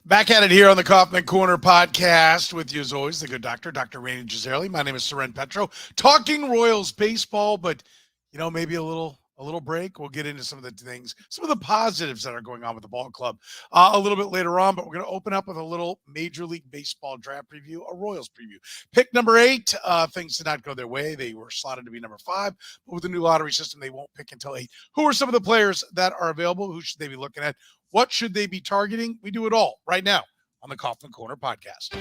Back at it here on the Kaufman Corner podcast with you as always, the good doctor, Dr. Rany Jazayerli. My name is Soren Petro. Talking Royals baseball, but maybe a little break. We'll get into some of the things, some of the positives that are going on with the ball club a little bit later on. But we're going to open up with a little Major League Baseball draft preview, a Royals preview. Pick number 8. Things did not go their way. They were slotted to be number 5, but with the new lottery system, they won't pick until 8. Who are some of the players that are available? Who should they be looking at? What should they be targeting? We do it all right now on the Kaufman Corner podcast.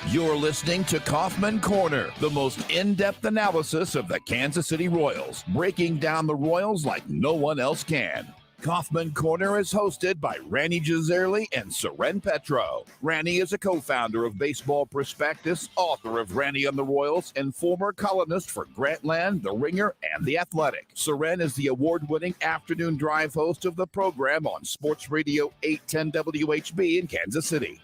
You're listening to Kaufman Corner, the most in-depth analysis of the Kansas City Royals, breaking down the Royals like no one else can. Kaufman Corner is hosted by Rany Jazayerli and Soren Petro. Rany is a co-founder of Baseball Prospectus, author of Rany on the Royals, and former columnist for Grantland, The Ringer, and The Athletic. Soren is the award-winning afternoon drive host of the program on Sports Radio 810 WHB in Kansas City.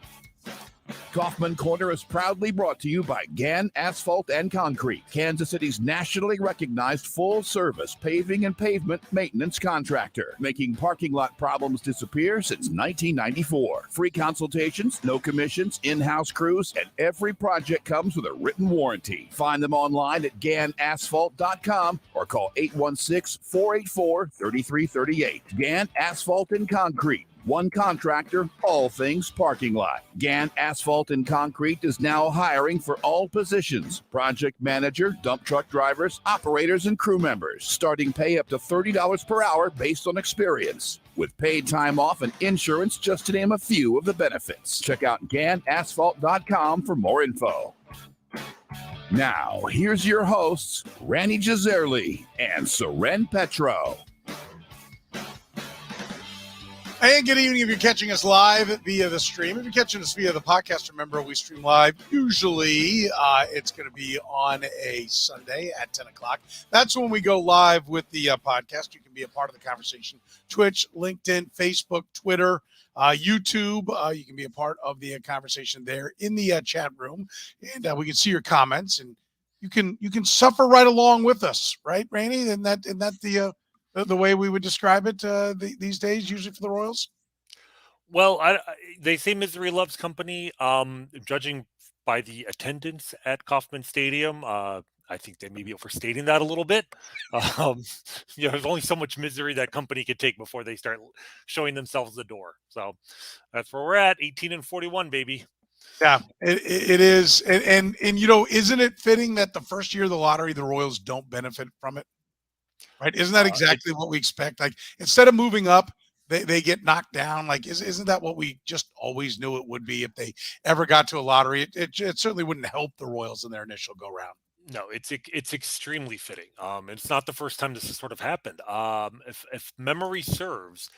Kaufman Corner is proudly brought to you by Gann Asphalt and Concrete, Kansas City's nationally recognized full-service paving and pavement maintenance contractor, making parking lot problems disappear since 1994. Free consultations, no commissions, in-house crews, and every project comes with a written warranty. Find them online at GannAsphalt.com or call 816-484-3338. Gann Asphalt and Concrete. One contractor, all things parking lot. Gann Asphalt and Concrete is now hiring for all positions: project manager, dump truck drivers, operators, and crew members. Starting pay up to $30 per hour based on experience, with paid time off and insurance, just to name a few of the benefits. Check out GannAsphalt.com for more info. Now, here's your hosts, Rany Jazayerli and Soren Petro. And good evening if you're catching us live via the stream. If you're catching us via the podcast, remember we stream live. Usually it's going to be on a Sunday at 10 o'clock. That's when we go live with the podcast. You can be a part of the conversation. Twitch, LinkedIn, Facebook, Twitter, YouTube. You can be a part of the conversation there in the chat room. And we can see your comments. And you can suffer right along with us, right, Rany? Isn't that the way we would describe it these days, usually for the Royals? Well, they say misery loves company. Judging by the attendance at Kauffman Stadium, I think they may be overstating that a little bit. There's only so much misery that company can take before they start showing themselves the door. So that's where we're at, 18-41, baby. Yeah, it is. And isn't it fitting that the first year of the lottery, the Royals don't benefit from it? Right? Isn't that exactly what we expect? Like, instead of moving up, they get knocked down. Like, isn't that what we just always knew it would be if they ever got to a lottery? It certainly wouldn't help the Royals in their initial go-round. No, it's extremely fitting. It's not the first time this has sort of happened. If memory serves,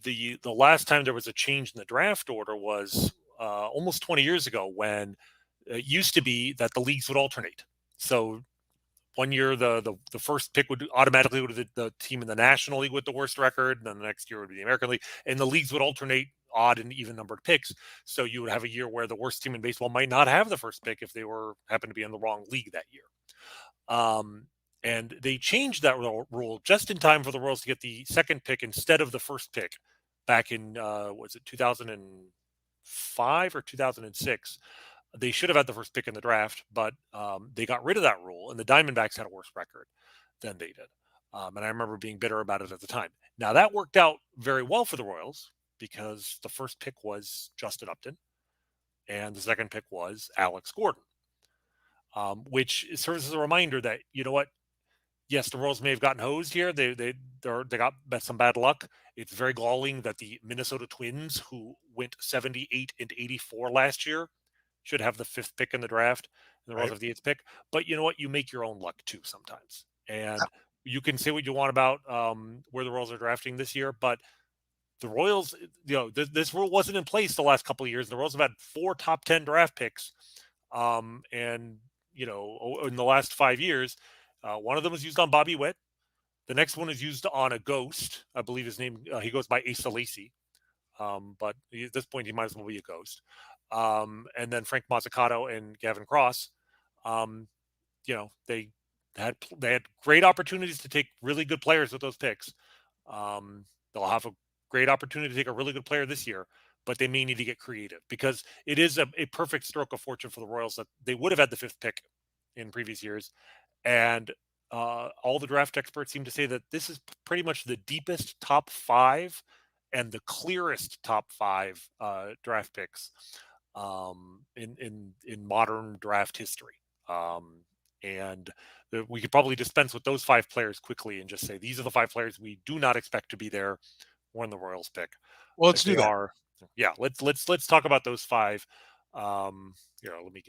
the last time there was a change in the draft order was almost 20 years ago, when it used to be that the leagues would alternate. So one year, the first pick would automatically go to the team in the National League with the worst record, and then the next year would be the American League, and the leagues would alternate odd and even numbered picks. So you would have a year where the worst team in baseball might not have the first pick if they happened to be in the wrong league that year. And they changed that rule just in time for the Royals to get the second pick instead of the first pick back in, was it 2005 or 2006? They should have had the first pick in the draft, but they got rid of that rule, and the Diamondbacks had a worse record than they did. And I remember being bitter about it at the time. Now, that worked out very well for the Royals because the first pick was Justin Upton, and the second pick was Alex Gordon, which serves as a reminder that, you know what, yes, the Royals may have gotten hosed here. They got some bad luck. It's very galling that the Minnesota Twins, who went 78 and 84 last year, should have the 5th pick in the draft, and the Royals have the 8th pick. But you know what? You make your own luck too sometimes. And you can say what you want about where the Royals are drafting this year, but the Royals, this rule wasn't in place the last couple of years. The Royals have had 4 top 10 draft picks. And, in the last 5 years, one of them was used on Bobby Witt. The next one is used on a ghost. I believe his name, he goes by Asa Lacy. But at this point, he might as well be a ghost. And then Frank Mazzucato and Gavin Cross, they had great opportunities to take really good players with those picks. They'll have a great opportunity to take a really good player this year, but they may need to get creative because it is a perfect stroke of fortune for the Royals that they would have had the 5th pick in previous years. And all the draft experts seem to say that this is pretty much the deepest top 5 and the clearest top 5 draft picks in modern draft history. And we could probably dispense with those 5 players quickly and just say these are the 5 players we do not expect to be there when the Royals pick. Well, let's If do they that. are, yeah, let's talk about those 5. Let me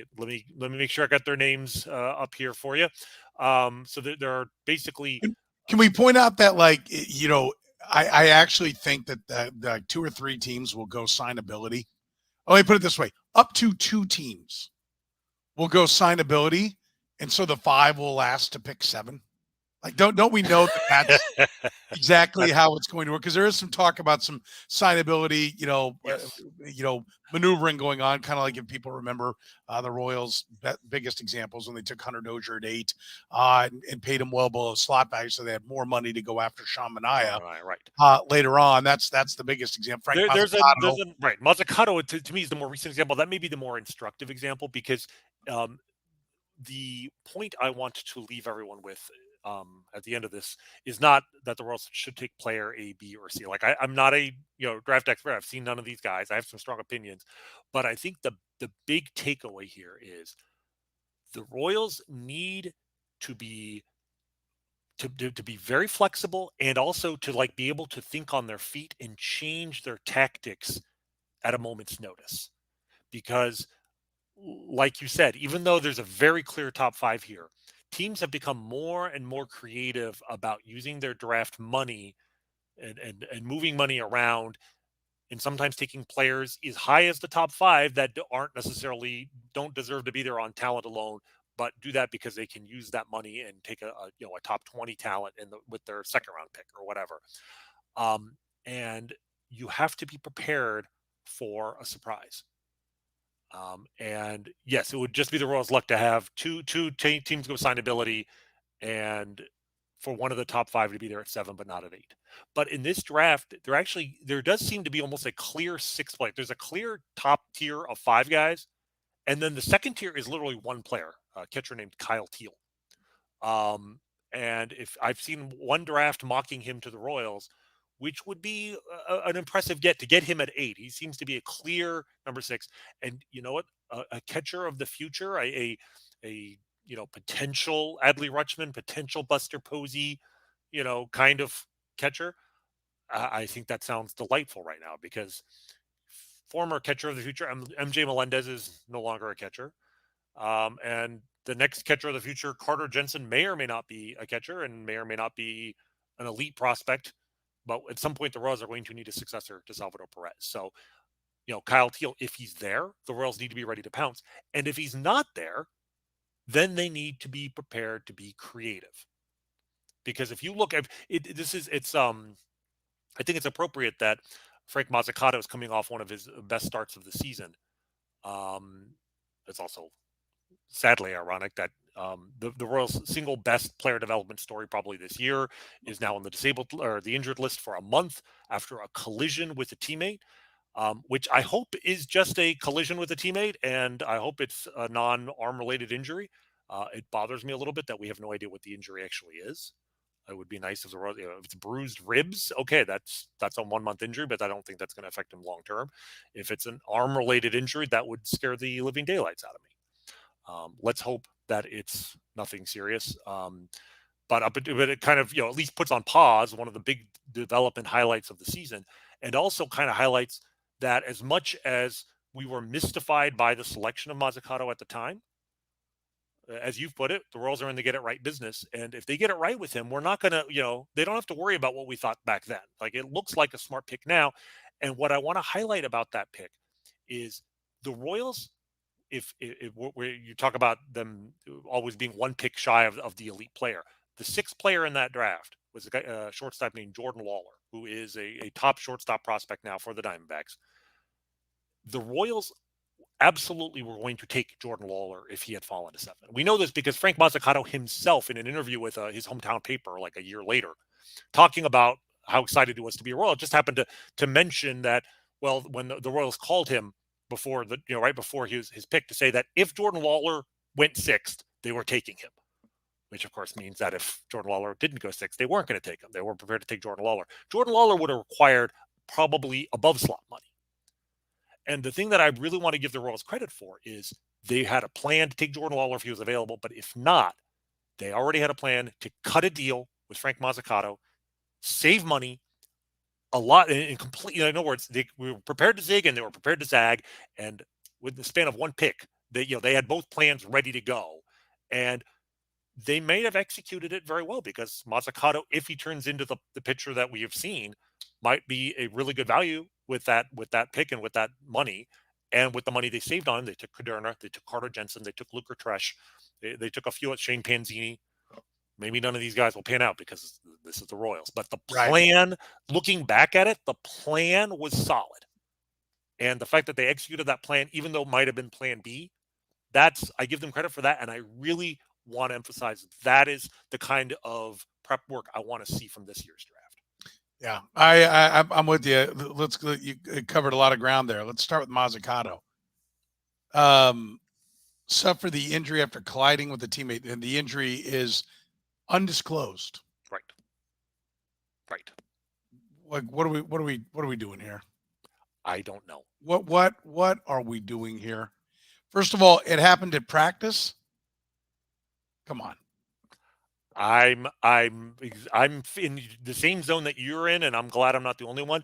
make sure I got their names up here for you. So there are basically. Can we point out that, like, you know, I actually think that the 2 or 3 teams will go signability. Oh, let me put it this way: up to 2 teams will go signability, and so the 5 will last to pick 7. Like, don't we know that that's exactly how it's going to work? Because there is some talk about some signability, Yes. maneuvering going on, kind of like if people remember the Royals' biggest examples when they took Hunter Dozier at 8 and paid him well below slot value, so they had more money to go after Sean Manaea Right. later on. That's the biggest example. Frank There's Mazzucato. a right. Mazzucato to me is the more recent example. That may be the more instructive example because the point I want to leave everyone with at the end of this is not that the Royals should take player A, B, or C. Like I'm not a draft expert. I've seen none of these guys. I have some strong opinions, but I think the big takeaway here is the Royals need to be to be very flexible and also to like be able to think on their feet and change their tactics at a moment's notice because like you said, even though there's a very clear top 5 here, teams have become more and more creative about using their draft money and moving money around and sometimes taking players as high as the top 5 that aren't necessarily don't deserve to be there on talent alone, but do that because they can use that money and take a top 20 talent with their 2nd round pick or whatever. And you have to be prepared for a surprise. And yes, it would just be the Royals' luck to have two teams go signability and for one of the top 5 to be there at 7, but not at 8. But in this draft, there does seem to be almost a clear 6 player. There's a clear top tier of 5 guys. And then the second tier is literally one player, a catcher named Kyle Teal. And if I've seen one draft mocking him to the Royals, which would be an impressive get to get him at 8. He seems to be a clear number 6. And you know what? A catcher of the future, a potential Adley Rutschman, potential Buster Posey, kind of catcher. I think that sounds delightful right now because former catcher of the future, MJ Melendez is no longer a catcher. And the next catcher of the future, Carter Jensen, may or may not be a catcher and may or may not be an elite prospect. But at some point, the Royals are going to need a successor to Salvador Perez. So, Kyle Teal, if he's there, the Royals need to be ready to pounce. And if he's not there, then they need to be prepared to be creative. Because if you look at it, I think it's appropriate that Frank Mazzucato is coming off one of his best starts of the season. It's also sadly ironic that the Royals' single best player development story probably this year is now on the disabled or the injured list for a month after a collision with a teammate, which I hope is just a collision with a teammate, and I hope it's a non-arm related injury. It bothers me a little bit that we have no idea what the injury actually is. It would be nice if the Royals, if it's bruised ribs, okay, that's a 1-month injury, but I don't think that's going to affect him long term. If it's an arm related injury, that would scare the living daylights out of me. Let's hope that it's nothing serious. But it kind of, at least puts on pause one of the big development highlights of the season, and also kind of highlights that as much as we were mystified by the selection of Mazzucato at the time, as you've put it, the Royals are in the get it right business. And if they get it right with him, we're not going to, they don't have to worry about what we thought back then. Like, it looks like a smart pick now. And what I want to highlight about that pick is the Royals, if you talk about them always being one pick shy of the elite player, the 6th player in that draft was a shortstop named Jordan Lawler, who is a top shortstop prospect now for the Diamondbacks. The Royals absolutely were going to take Jordan Lawler if he had fallen to 7. We know this because Frank Mazzucato himself, in an interview with his hometown paper like a year later, talking about how excited he was to be a Royal, just happened to mention that, Well, when the Royals called him before right before his pick to say that if Jordan Lawler went sixth, they were taking him, which of course means that if Jordan Lawler didn't go sixth, they weren't going to take him. They weren't prepared to take Jordan Lawler. Jordan Lawler would have required probably above slot money. And the thing that I really want to give the Royals credit for is they had a plan to take Jordan Lawler if he was available, but if not, they already had a plan to cut a deal with Frank Mazzucato, save money a lot, and completely, in other words, we were prepared to zig and they were prepared to zag, and with the span of one pick, they had both plans ready to go, and they may have executed it very well because Mazzucato, if he turns into the pitcher that we have seen, might be a really good value with that pick and with that money. And with the money they saved on him, they took Caderna, they took Carter Jensen, they took Luca Tresh, they took a few at Shane Panzini. Maybe none of these guys will pan out because this is the Royals. But the plan, looking back at it, the plan was solid. And the fact that they executed that plan, even though it might have been plan B, I give them credit for that. And I really want to emphasize that is the kind of prep work I want to see from this year's draft. Yeah, I'm with you. You covered a lot of ground there. Let's start with Mazzucato. Suffered the injury after colliding with a teammate, and the injury is undisclosed. Right. Like, what are we doing here? I don't know. What are we doing here? First of all, it happened at practice. Come on. I'm in the same zone that you're in, and I'm glad I'm not the only one.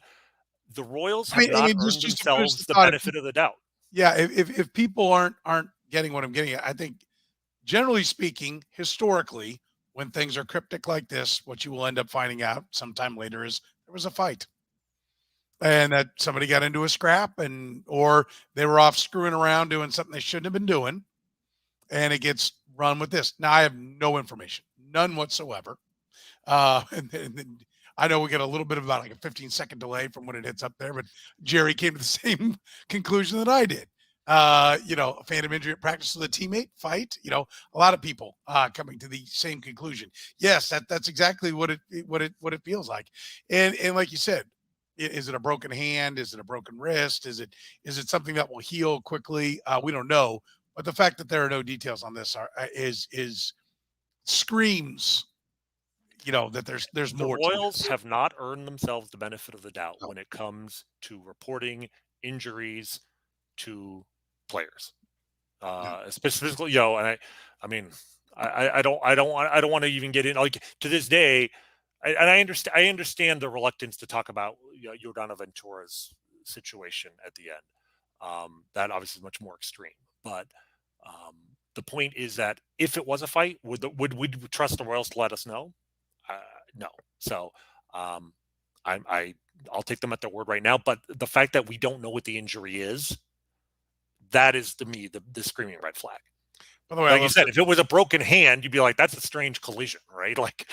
The Royals have not earned themselves the benefit of the doubt. Yeah, if people aren't getting what I'm getting at, I think generally speaking, historically, when things are cryptic like this, what you will end up finding out sometime later is there was a fight. And that somebody got into a scrap or they were off screwing around doing something they shouldn't have been doing. And it gets run with this. Now I have no information, none whatsoever. And I know we get a little bit of about like a 15-second delay from when it hits up there, but Jerry came to the same conclusion that I did. A phantom injury at practice with a teammate fight, a lot of people coming to the same conclusion. Yes, that's exactly what it feels like. And like you said, is it a broken hand? Is it a broken wrist? Is it something that will heal quickly? We don't know. But the fact that there are no details on this is screams, that there's more. The Royals have not earned themselves the benefit of the doubt when it comes to reporting injuries to players, specifically, and I don't want to even get in like to this day. I understand the reluctance to talk about Yordano Ventura's situation at the end. That obviously is much more extreme, but the point is that if it was a fight, would we trust the Royals to let us know? No. So I'll take them at their word right now. But the fact that we don't know what the injury is, that is to me the screaming red flag. By the way, like you said, if it was a broken hand, you'd be like, "That's a strange collision, right?" Like,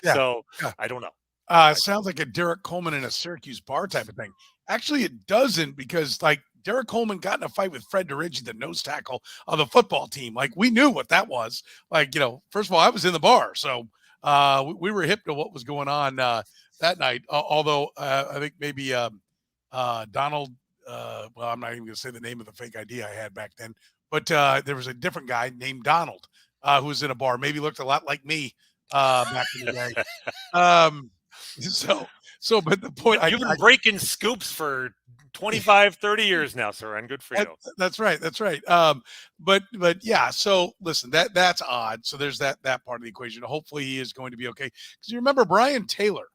So I don't know. Sounds like a Derek Coleman in a Syracuse bar type of thing. Actually, it doesn't because like Derek Coleman got in a fight with Fred DeRiggi, the nose tackle of the football team. Like we knew what that was. Like first of all, I was in the bar, so we were hip to what was going on that night. Although I think maybe Donald. Well, I'm not even going to say the name of the fake ID I had back then. But there was a different guy named Donald who was in a bar, maybe looked a lot like me back in the day. But the point, you've been breaking scoops for 25, 30 years now, Soren. Good for you. That's right. But yeah. So listen, that's odd. So there's that part of the equation. Hopefully he is going to be okay. Because you remember Brian Taylor,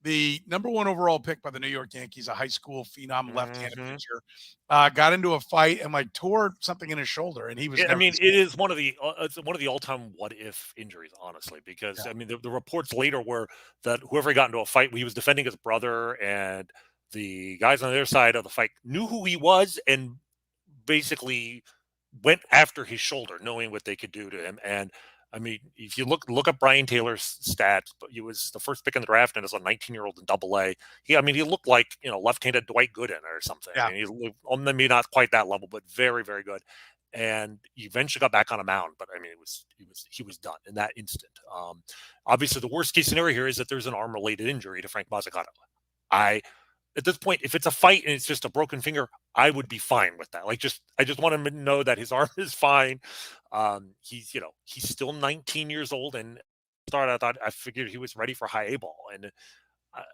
the number 1 overall pick by the New York Yankees, a high school phenom left-handed pitcher, got into a fight and like tore something in his shoulder, and he was. It is one of the all-time what-if injuries, honestly, because the reports later were that whoever got into a fight, he was defending his brother, and the guys on the other side of the fight knew who he was and basically went after his shoulder, knowing what they could do to him. And I mean, if you look up Brian Taylor's stats, but he was the first pick in the draft and as a 19-year-old in Double-A. He looked like left-handed Dwight Gooden or something. Yeah. I mean, maybe not quite that level, but very, very good. And he eventually got back on a mound, but I mean, he was done in that instant. Obviously, the worst case scenario here is that there's an arm-related injury to Frank Mazzucato. at this point, if it's a fight and it's just a broken finger, I would be fine with that. Like, I just want him to know that his arm is fine. He's still 19 years old, and I figured he was ready for high A ball, and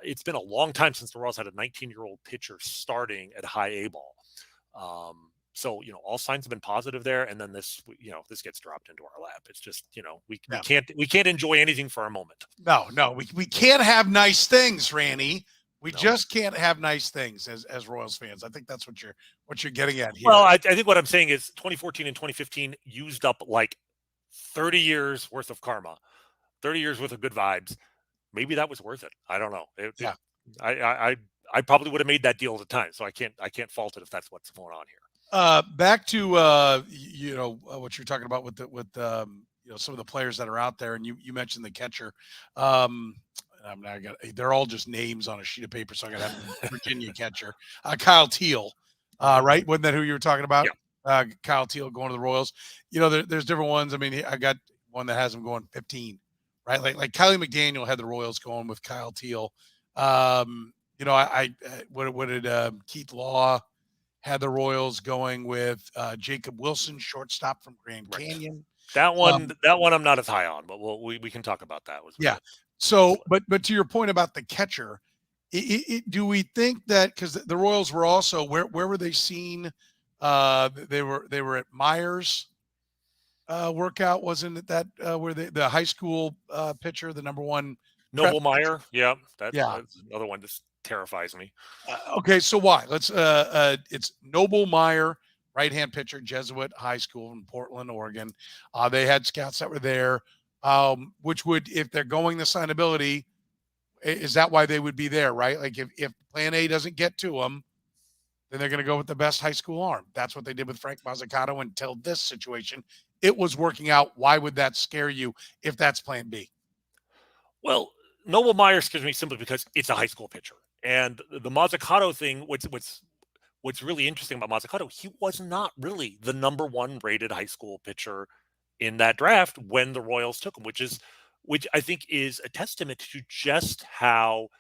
it's been a long time since the Royals had a 19-year-old pitcher starting at high A ball. So all signs have been positive there, and then this gets dropped into our lap. It's just we can't enjoy anything for a moment. No, we can't have nice things, Rany. We just can't have nice things as Royals fans. I think that's what you're getting at here. Well, I think what I'm saying is 2014 and 2015 used up like 30 years worth of karma, 30 years worth of good vibes. Maybe that was worth it. I don't know. I probably would have made that deal at the time, so I can't fault it if that's what's going on here. Back to what you're talking about with some of the players that are out there, and you mentioned the catcher. They're all just names on a sheet of paper, so I got to have Virginia catcher, Kyle Teal, right? Wasn't that who you were talking about? Yeah. Kyle Teal going to the Royals. There's different ones. I mean, I got one that has him going 15, right? Like Kylie McDaniel had the Royals going with Kyle Teal. What did Keith Law had the Royals going with Jacob Wilson, shortstop from Grand Canyon. That one I'm not as high on, but we can talk about that. So, but to your point about the catcher, do we think that because the Royals were also where were they seen? They were at Myers workout, wasn't it that where the high school pitcher, the number one Noble Meyer? Yeah, that's another one that terrifies me. Okay, so why? Let's it's Noble Meyer, right-hand pitcher, Jesuit High School in Portland, Oregon. They had scouts that were there, which would, if they're going the signability, is that why they would be there, right? Like if plan A doesn't get to them, then they're going to go with the best high school arm. That's what they did with Frank Mazzucato until this situation. It was working out. Why would that scare you if that's plan B? Well, Noble Meyer scares me simply because it's a high school pitcher. And the Mazzucato thing, what's really interesting about Mazzucato, he was not really the number one rated high school pitcher in that draft when the Royals took him, which I think is a testament to just how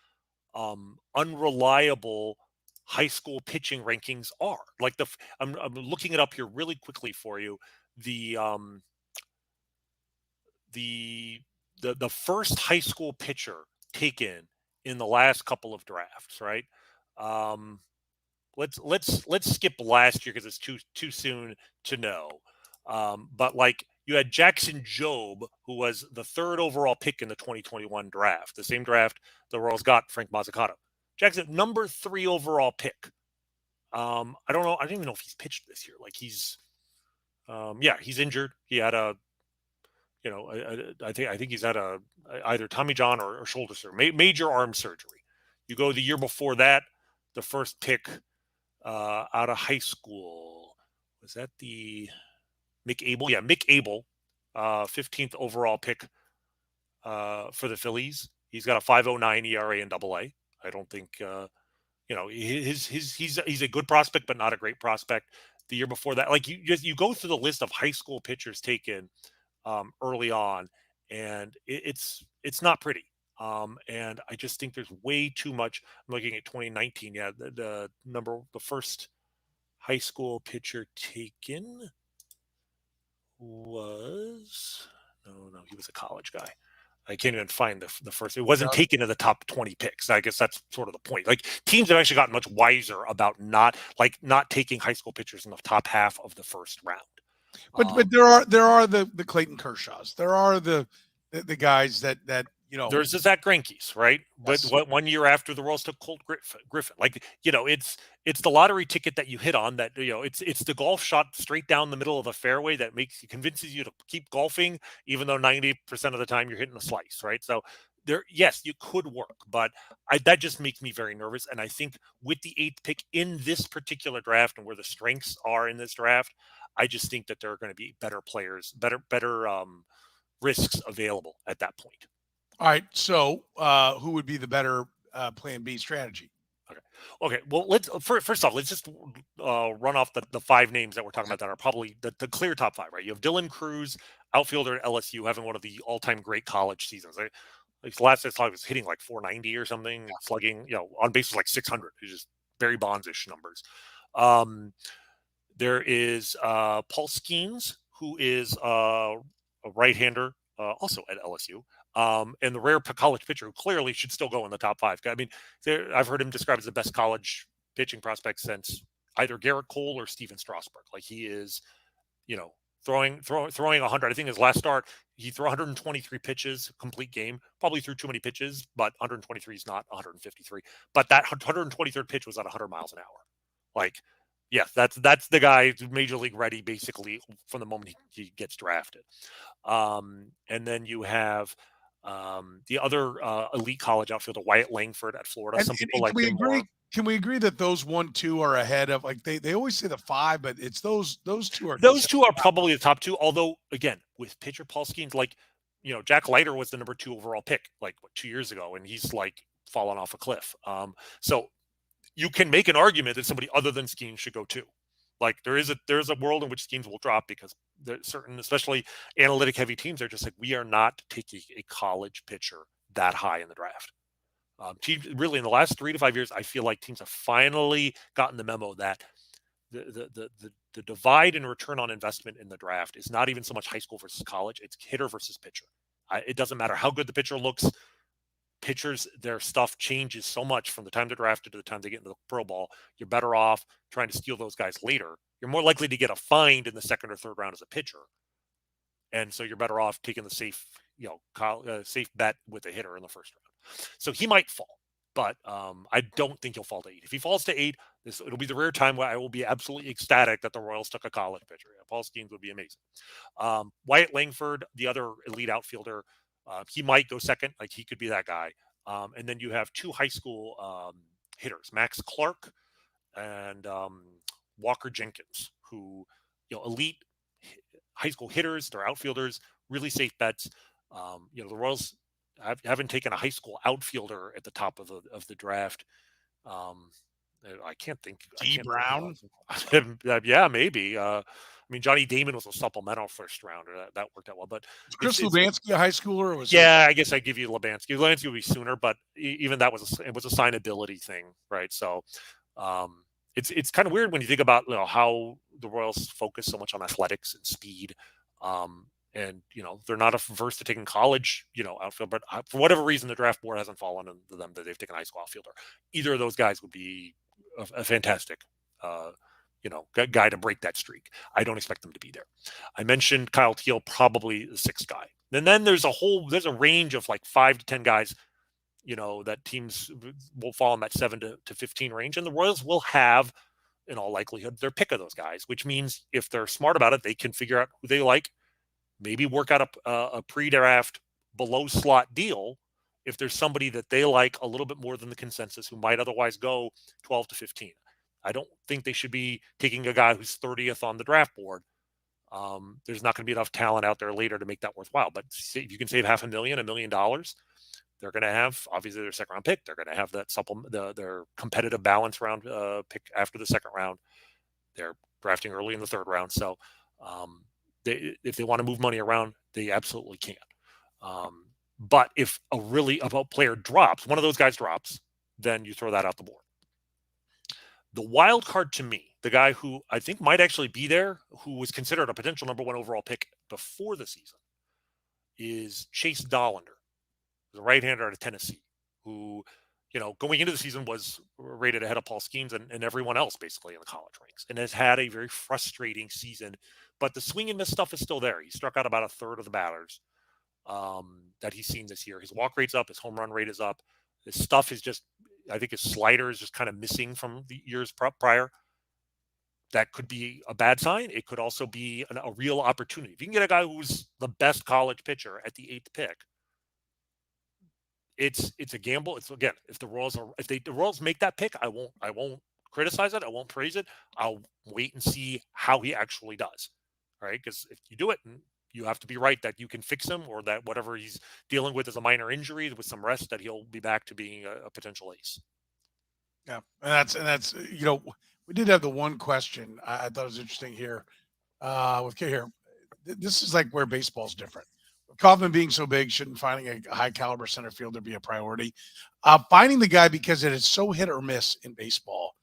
unreliable high school pitching rankings are. Like I'm looking it up here really quickly for you. The first high school pitcher taken in the last couple of drafts, right? Let's skip last year because it's too soon to know. But like you had Jackson Jobe, who was the third overall pick in the 2021 draft, the same draft the Royals got Frank Mazzucato. Jackson, number 3 overall pick. I don't know. I don't even know if he's pitched this year. Like he's injured. He had I think he's had either Tommy John or shoulder surgery, major arm surgery. You go the year before that, the first pick out of high school, was that the Mick Abel? Yeah, Mick Abel, 15th overall pick for the Phillies. He's got a 5.09 ERA in AA. I don't think he's a good prospect, but not a great prospect. The year before that, like you go through the list of high school pitchers taken early on, and it's not pretty. And I just think there's way too much. I'm looking at 2019. Yeah, the first high school pitcher taken was no, he was a college guy. I can't even find the first. It wasn't taken in the top 20 picks. I guess that's sort of the point. Like teams have actually gotten much wiser about not taking high school pitchers in the top half of the first round. But there are the Clayton Kershaws. There are the guys that there's the Zach Greinke's, right? Yes. But 1 year after the Royals took Colt Griffin, like it's the lottery ticket that you hit on. That it's the golf shot straight down the middle of the fairway that convinces you to keep golfing, even though 90% of the time you're hitting a slice, right? So yes, you could work, but that just makes me very nervous. And I think with the 8th pick in this particular draft and where the strengths are in this draft, I just think that there are going to be better players, better risks available at that point. All right. So who would be the better plan B strategy? Okay. Well, first off, let's just run off the 5 names that we're talking about that are probably the clear top 5, right? You have Dylan Cruz, outfielder at LSU, having one of the all-time great college seasons. Like last I saw, he was hitting like 490 or something, and slugging, on base was like 600. It's just Barry Bonds-ish numbers. There is Paul Skeens, who is a right-hander, also at LSU, and the rare college pitcher who clearly should still go in the top 5. I mean, I've heard him described as the best college pitching prospect since either Garrett Cole or Steven Strasburg. Like he is, throwing 100. I think his last start, he threw 123 pitches, complete game. Probably threw too many pitches, but 123 is not 153. But that 123rd pitch was at 100 miles an hour. Like, yes, that's the guy who's major league ready basically from the moment he gets drafted. And then you have the other elite college outfielder, Wyatt Langford at Florida. Some people like him more. Can we agree that those 1-2 are ahead of, like, they always say the 5, but it's those two are Probably the top 2. Although again, with pitcher Paul Skeens, like, Jack Leiter was the number 2 overall pick like 2 years ago, and he's like fallen off a cliff. So you can make an argument that somebody other than Skeens should go too. Like there's a world in which Skeens will drop because there's certain, especially analytic heavy teams, are just like, we are not taking a college pitcher that high in the draft. Teams really in the last 3 to 5 years, I feel like teams have finally gotten the memo that the divide in return on investment in the draft is not even so much high school versus college; it's hitter versus pitcher. It doesn't matter how good the pitcher looks. Pitchers, their stuff changes so much from the time they're drafted to the time they get into the pro ball. You're better off trying to steal those guys later. You're more likely to get a find in the second or third round as a pitcher, and so you're better off taking the safe, safe bet with a hitter in the first round. So he might fall, but I don't think he'll fall to 8. If he falls to 8, it'll be the rare time where I will be absolutely ecstatic that the Royals took a college pitcher. Paul Skeens would be amazing. Wyatt Langford, the other elite outfielder, he might go second. Like he could be that guy. And then you have 2 high school hitters, Max Clark and Walker Jenkins, who, elite high school hitters. They're outfielders, really safe bets. The Royals haven't taken a high school outfielder at the top of the draft. I can't think. Brown? Yeah, maybe. I mean, Johnny Damon was a supplemental first rounder. That worked out well. But Chris Lubansky a high schooler? Or was I guess I give you Lubansky. Lubansky would be sooner, but even that was a signability thing, right? So it's kind of weird when you think about how the Royals focus so much on athletics and speed. And they're not averse to taking college outfield, but for whatever reason the draft board hasn't fallen to them that they've taken a high school outfielder. Either of those guys would be a fantastic guy to break that streak. I don't expect them to be there. I mentioned Kyle Teal, probably the 6th guy. And then there's a range of like 5 to 10 guys that teams will fall in that 7 to 15 range, and the Royals will have, in all likelihood, their pick of those guys, which means if they're smart about it, they can figure out who they like. Maybe work out a pre-draft below slot deal if there's somebody that they like a little bit more than the consensus who might otherwise go 12 to 15. I don't think they should be taking a guy who's 30th on the draft board. There's not going to be enough talent out there later to make that worthwhile. But if you can save $500,000, $1 million, they're going to have, obviously, their second round pick. They're going to have that their competitive balance round pick after the second round. They're drafting early in the third round. So, if they want to move money around, they absolutely can. But if a player drops, one of those guys drops, then you throw that out the board. The wild card to me, the guy who I think might actually be there, who was considered a potential number 1 overall pick before the season, is Chase Dollander, the right-hander out of Tennessee, who, going into the season was rated ahead of Paul Skeens and everyone else basically in the college ranks, and has had a very frustrating season. But the swing and miss stuff is still there. He struck out about a third of the batters that he's seen this year. His walk rate's up. His home run rate is up. His stuff is just, I think his slider is just kind of missing from the years prior. That could be a bad sign. It could also be a real opportunity. If you can get a guy who's the best college pitcher at the 8th pick, it's a gamble. It's, again, if the Royals make that pick, I won't criticize it. I won't praise it. I'll wait and see how he actually does. All right, because if you do it, you have to be right that you can fix him, or that whatever he's dealing with is a minor injury with some rest, that he'll be back to being a potential ace. Yeah, and that's we did have the one question I thought was interesting here. With K here, this is like where baseball's different. Kaufman being so big, shouldn't finding a high caliber center fielder be a priority? Finding the guy, because it is so hit or miss in baseball,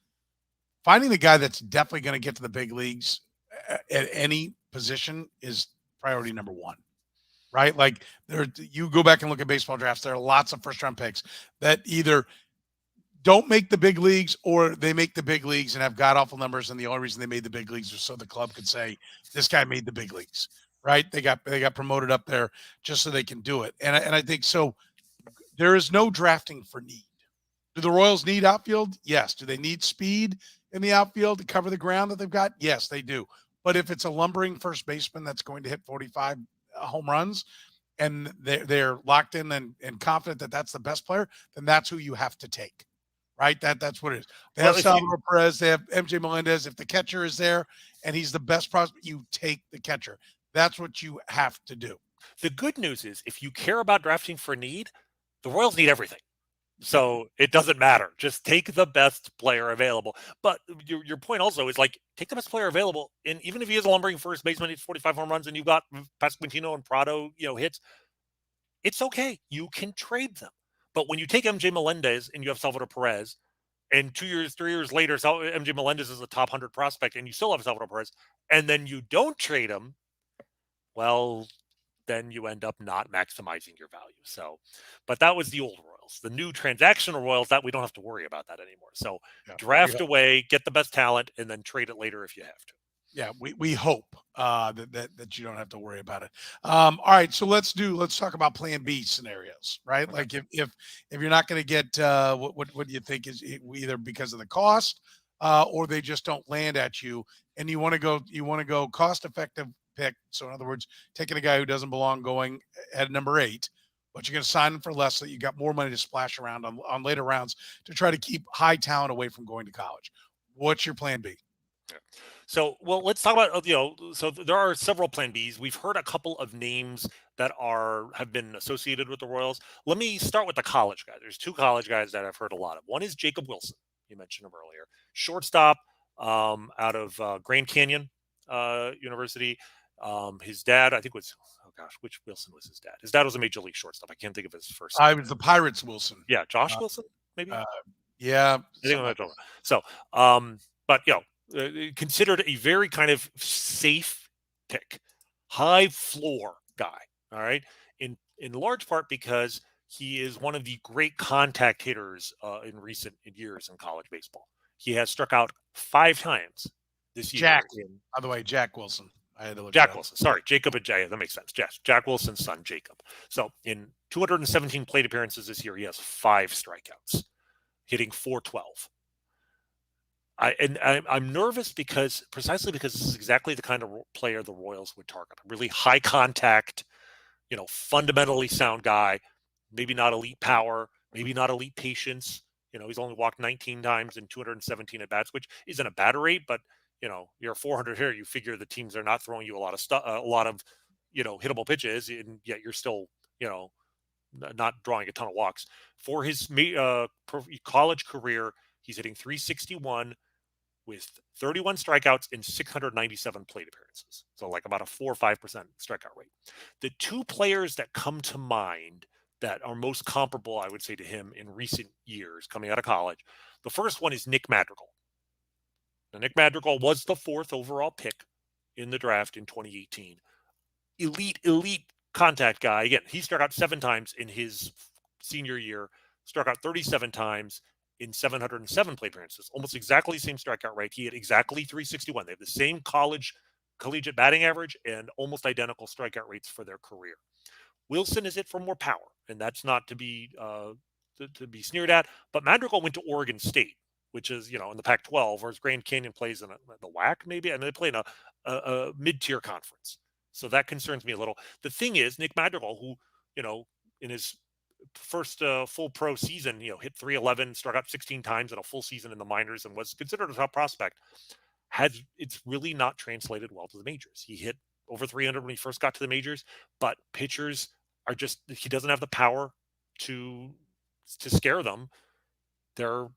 finding the guy that's definitely going to get to the big leagues at any position is priority number one, right? Like you go back and look at baseball drafts, there are lots of first round picks that either don't make the big leagues or they make the big leagues and have god awful numbers. And the only reason they made the big leagues was so the club could say, this guy made the big leagues, right? They got promoted up there just so they can do it. And I think so. There is no drafting for need. Do the Royals need outfield? Yes. Do they need speed in the outfield to cover the ground that they've got? Yes, they do. But if it's a lumbering first baseman that's going to hit 45 home runs and they're locked in and confident that that's the best player, then that's who you have to take, right? That's what it is. They have Salvador Perez. They have MJ Melendez. If the catcher is there and he's the best prospect, you take the catcher. That's what you have to do. The good news is if you care about drafting for need, the Royals need everything. So it doesn't matter. Just take the best player available. But your point also is like, take the best player available. And even if he is a lumbering first baseman, he's 45 home runs and you've got Pasquantino and Prado, hits, it's okay. You can trade them. But when you take MJ Melendez and you have Salvador Perez, and 3 years later, MJ Melendez is a top 100 prospect and you still have Salvador Perez, and then you don't trade him, well, then you end up not maximizing your value. So, but that was the old Royals. The new transactional Royals, that we don't have to worry about that anymore. So draft away, get the best talent, and then trade it later if you have to. Yeah, we hope that you don't have to worry about it. All right, so let's talk about Plan B scenarios, right? Like if you're not going to get what do you think is either because of the cost or they just don't land at you, and you want to go cost effective pick. So in other words, taking a guy who doesn't belong, going at number 8, but you're going to sign him for less so that you got more money to splash around on later rounds to try to keep high talent away from going to college. What's your Plan B? Yeah. So, well, let's talk about, so there are several Plan Bs. We've heard a couple of names that have been associated with the Royals. Let me start with the college guys. There's 2 college guys that I've heard a lot of. One is Jacob Wilson. You mentioned him earlier. Shortstop out of Grand Canyon University. His dad, I think which Wilson was his dad? His dad was a major league shortstop. I can't think of his first name. I was the Pirates Wilson. Yeah, Josh Wilson, maybe? Yeah. So, but, considered a very kind of safe pick, high floor guy. All right. In large part because he is one of the great contact hitters in recent years in college baseball. He has struck out 5 times this year. By the way, Jack Wilson. I had to look Jack Wilson. Sorry, Jacob and Jay. That makes sense. Jack Wilson's son, Jacob. So in 217 plate appearances this year, he has 5 strikeouts, hitting .412. I'm nervous precisely because this is exactly the kind of player the Royals would target. A really high contact, fundamentally sound guy, maybe not elite power, maybe not elite patience. He's only walked 19 times in 217 at bats, which isn't a bad rate, but you're a 400 hitter. You figure the teams are not throwing you a lot of stuff, a lot of, hittable pitches, and yet you're still, not drawing a ton of walks. For his college career, he's hitting .361 with 31 strikeouts in 697 plate appearances. So like about a 4 or 5% strikeout rate. The 2 players that come to mind that are most comparable, I would say, to him in recent years coming out of college. The first one is Nick Madrigal. Now, Nick Madrigal was the 4th overall pick in the draft in 2018. Elite contact guy. Again, he struck out 7 times in his senior year, struck out 37 times in 707 plate appearances. Almost exactly the same strikeout rate. He had exactly .361. They have the same collegiate batting average and almost identical strikeout rates for their career. Wilson is it for more power, and that's not to be sneered at. But Madrigal went to Oregon State, which is in the Pac-12, whereas Grand Canyon plays in the WAC maybe. I mean, they play in a mid-tier conference, so that concerns me a little. The thing is, Nick Madrigal, who in his first full pro season, hit .311, struck out 16 times in a full season in the minors, and was considered a top prospect. It's really not translated well to the majors. He hit over 300 when he first got to the majors, but pitchers he doesn't have the power to scare them. They're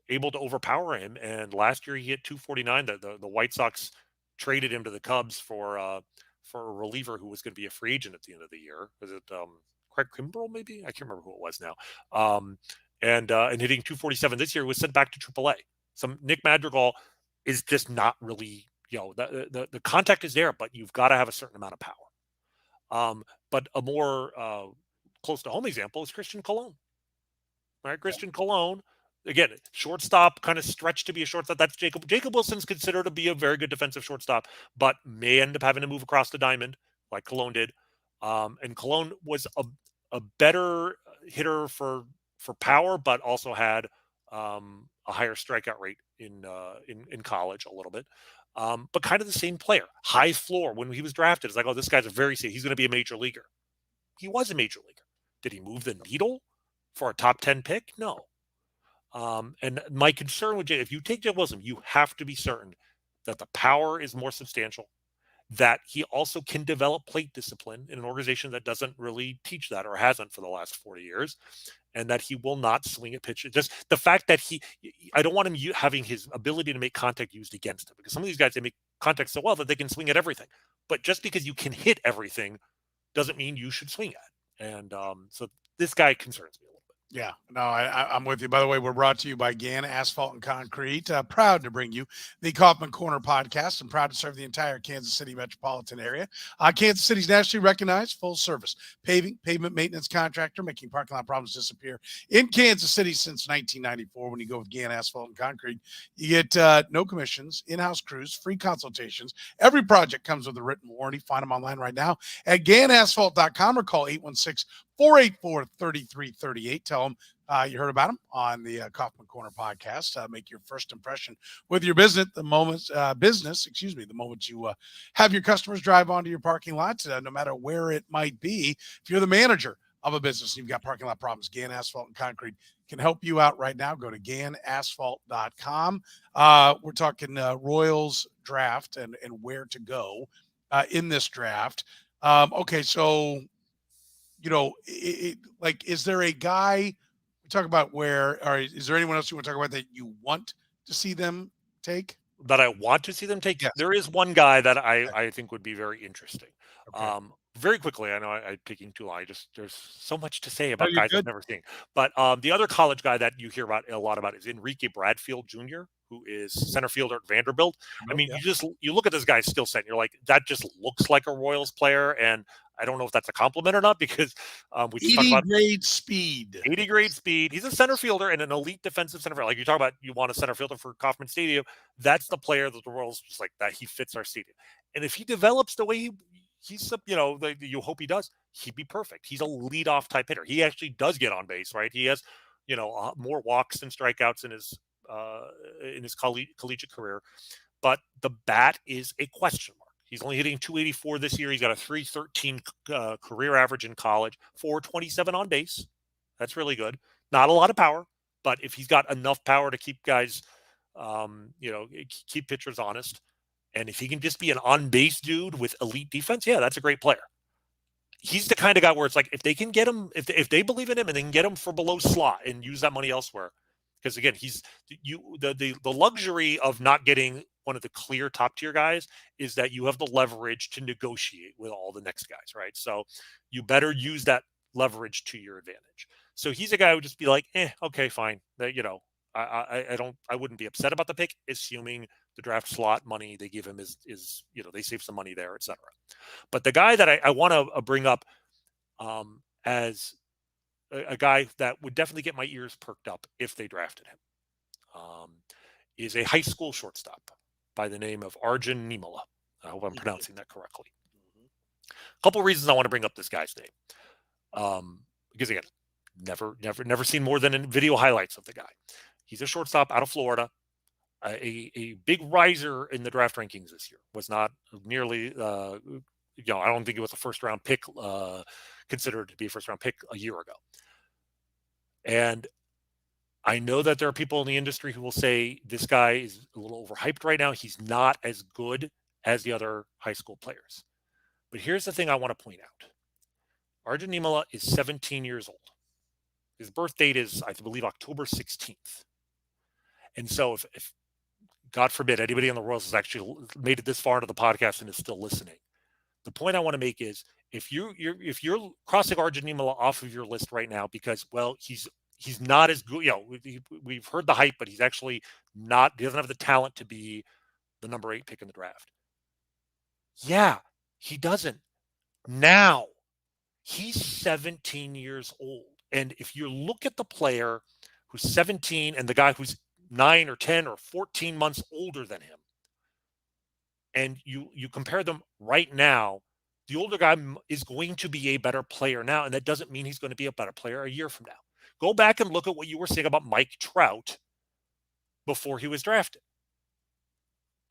able to overpower him. And last year he hit .249. The White Sox traded him to the Cubs for for a reliever who was going to be a free agent at the end of the year. Was it Craig Kimbrell? Maybe I can't remember who it was now. And hitting 247 this year was sent back to AAA. So Nick Madrigal is just not really, the contact is there, but you've got to have a certain amount of power. But a more close to home example is Christian Colon. Right, Christian Colon, again, shortstop, kind of stretched to be a shortstop. That's Jacob. Jacob Wilson's considered to be a very good defensive shortstop, but may end up having to move across the diamond like Colon did. And Colon was a better hitter for power, but also had a higher strikeout rate in college a little bit. But kind of the same player, high floor. When he was drafted, it's like, oh, this guy's he's going to be a major leaguer. He was a major leaguer. Did he move the needle for a top 10 pick? No. And my concern with if you take Jeff Wilson, you have to be certain that the power is more substantial, that he also can develop plate discipline in an organization that doesn't really teach that or hasn't for the last 40 years, and that he will not swing at pitches. Just the fact that I don't want him having his ability to make contact used against him, because some of these guys, they make contact so well that they can swing at everything. But just because you can hit everything doesn't mean you should swing at. And so this guy concerns me a little bit. Yeah, no, I'm with you. By the way, we're brought to you by GAN Asphalt and Concrete. Proud to bring you the Kaufman Corner podcast and proud to serve the entire Kansas City metropolitan area. Kansas City's nationally recognized full-service pavement maintenance contractor, making parking lot problems disappear in Kansas City since 1994. When you go with GAN Asphalt and Concrete, you get no commissions, in-house crews, free consultations. Every project comes with a written warranty. Find them online right now at GANasphalt.com or call 816-484-3338. Tell them you heard about them on the Kaufman Corner podcast. Make your first impression with your business the moment you have your customers drive onto your parking lot, no matter where it might be. If you're the manager of a business and you've got parking lot problems, GAN Asphalt and Concrete can help you out right now. Go to GANasphalt.com. We're talking Royals draft and where to go in this draft. Okay, so is there a guy we talk about is there anyone else you want to talk about that you want to see them take? That I want to see them take? Yes. There is one guy that I think would be very interesting. Okay. Very quickly, I know I'm taking too long. There's so much to say about guys I've never seen. But the other college guy that you hear a lot about is Enrique Bradfield Jr., who is center fielder at Vanderbilt. I mean, you look at this guy's skill set, and you're like, that just looks like a Royals player, and I don't know if that's a compliment or not, because we just talked about 80 grade speed. He's a center fielder and an elite defensive center fielder. Like you talk about, you want a center fielder for Kauffman Stadium. That's the player that the Royals just like that. He fits our stadium. And if he develops the way you hope he does, he'd be perfect. He's a leadoff type hitter. He actually does get on base, right? He has, more walks than strikeouts in his collegiate career, but the bat is a question mark. He's only hitting 284 this year. He's got a 313 career average in college, 427 on base. That's really good. Not a lot of power, but if he's got enough power to keep guys, keep pitchers honest, and if he can just be an on-base dude with elite defense, yeah, that's a great player. He's the kind of guy where it's like, if they can get him, if they believe in him and they can get him for below slot and use that money elsewhere, because again, the luxury of not getting one of the clear top tier guys is that you have the leverage to negotiate with all the next guys, right? So you better use that leverage to your advantage. So he's a guy who would just be like, okay, fine. I wouldn't be upset about the pick, assuming the draft slot money they give him is they save some money there, etc. But the guy that I want to bring up as a guy that would definitely get my ears perked up if they drafted him is a high school shortstop by the name of Arjun Nimala. I hope I'm pronouncing that correctly. A couple of reasons I want to bring up this guy's name. Because again, never seen more than video highlights of the guy. He's a shortstop out of Florida, a big riser in the draft rankings this year. Was not nearly, I don't think it was a first round pick, considered to be a first round pick a year ago. And I know that there are people in the industry who will say this guy is a little overhyped right now. He's not as good as the other high school players. But here's the thing I want to point out. Arjun Nimala is 17 years old. His birth date is, I believe, October 16th. And so if God forbid, anybody in the Royals has actually made it this far into the podcast and is still listening, The point I want to make is if you're crossing Arjun Nimala off of your list right now because he's not as good. We've heard the hype, but he's actually not. He doesn't have the talent to be the number 8 pick in the draft. Yeah, he doesn't. Now he's 17 years old, and if you look at the player who's 17 and the guy who's 9 or 10 or 14 months older than him, and you compare them right now, the older guy is going to be a better player now, and that doesn't mean he's going to be a better player a year from now. Go back and look at what you were saying about Mike Trout before he was drafted.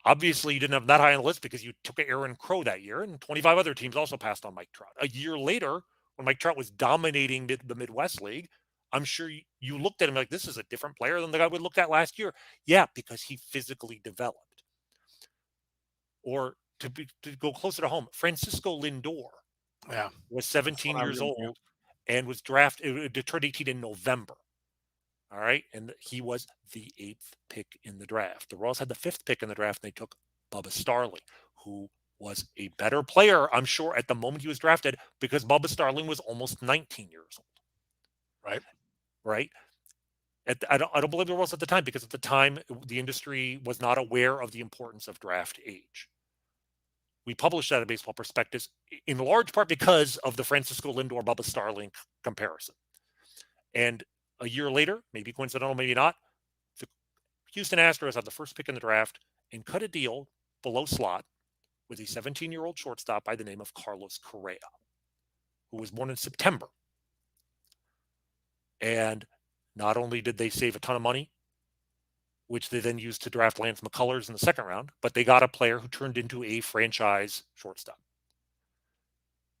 Obviously, you didn't have that high on the list because you took Aaron Crow that year, and 25 other teams also passed on Mike Trout. A year later, when Mike Trout was dominating the Midwest League, I'm sure you looked at him like, this is a different player than the guy we looked at last year. Yeah, because he physically developed. Or to go closer to home, Francisco Lindor was 17 years old and was drafted Detroit 18 in November. All right. And he was the 8th pick in the draft. The Royals had the 5th pick in the draft, and they took Bubba Starling, who was a better player, I'm sure, at the moment he was drafted, because Bubba Starling was almost 19 years old. Right. I don't believe the Royals at the time, because at the time the industry was not aware of the importance of draft age. We published that in Baseball Prospectus in large part because of the Francisco Lindor Bubba Starling comparison. And a year later, maybe coincidental, maybe not, the Houston Astros had the 1st pick in the draft and cut a deal below slot with a 17-year-old shortstop by the name of Carlos Correa, who was born in September. And not only did they save a ton of money, which they then used to draft Lance McCullers in the 2nd round, but they got a player who turned into a franchise shortstop.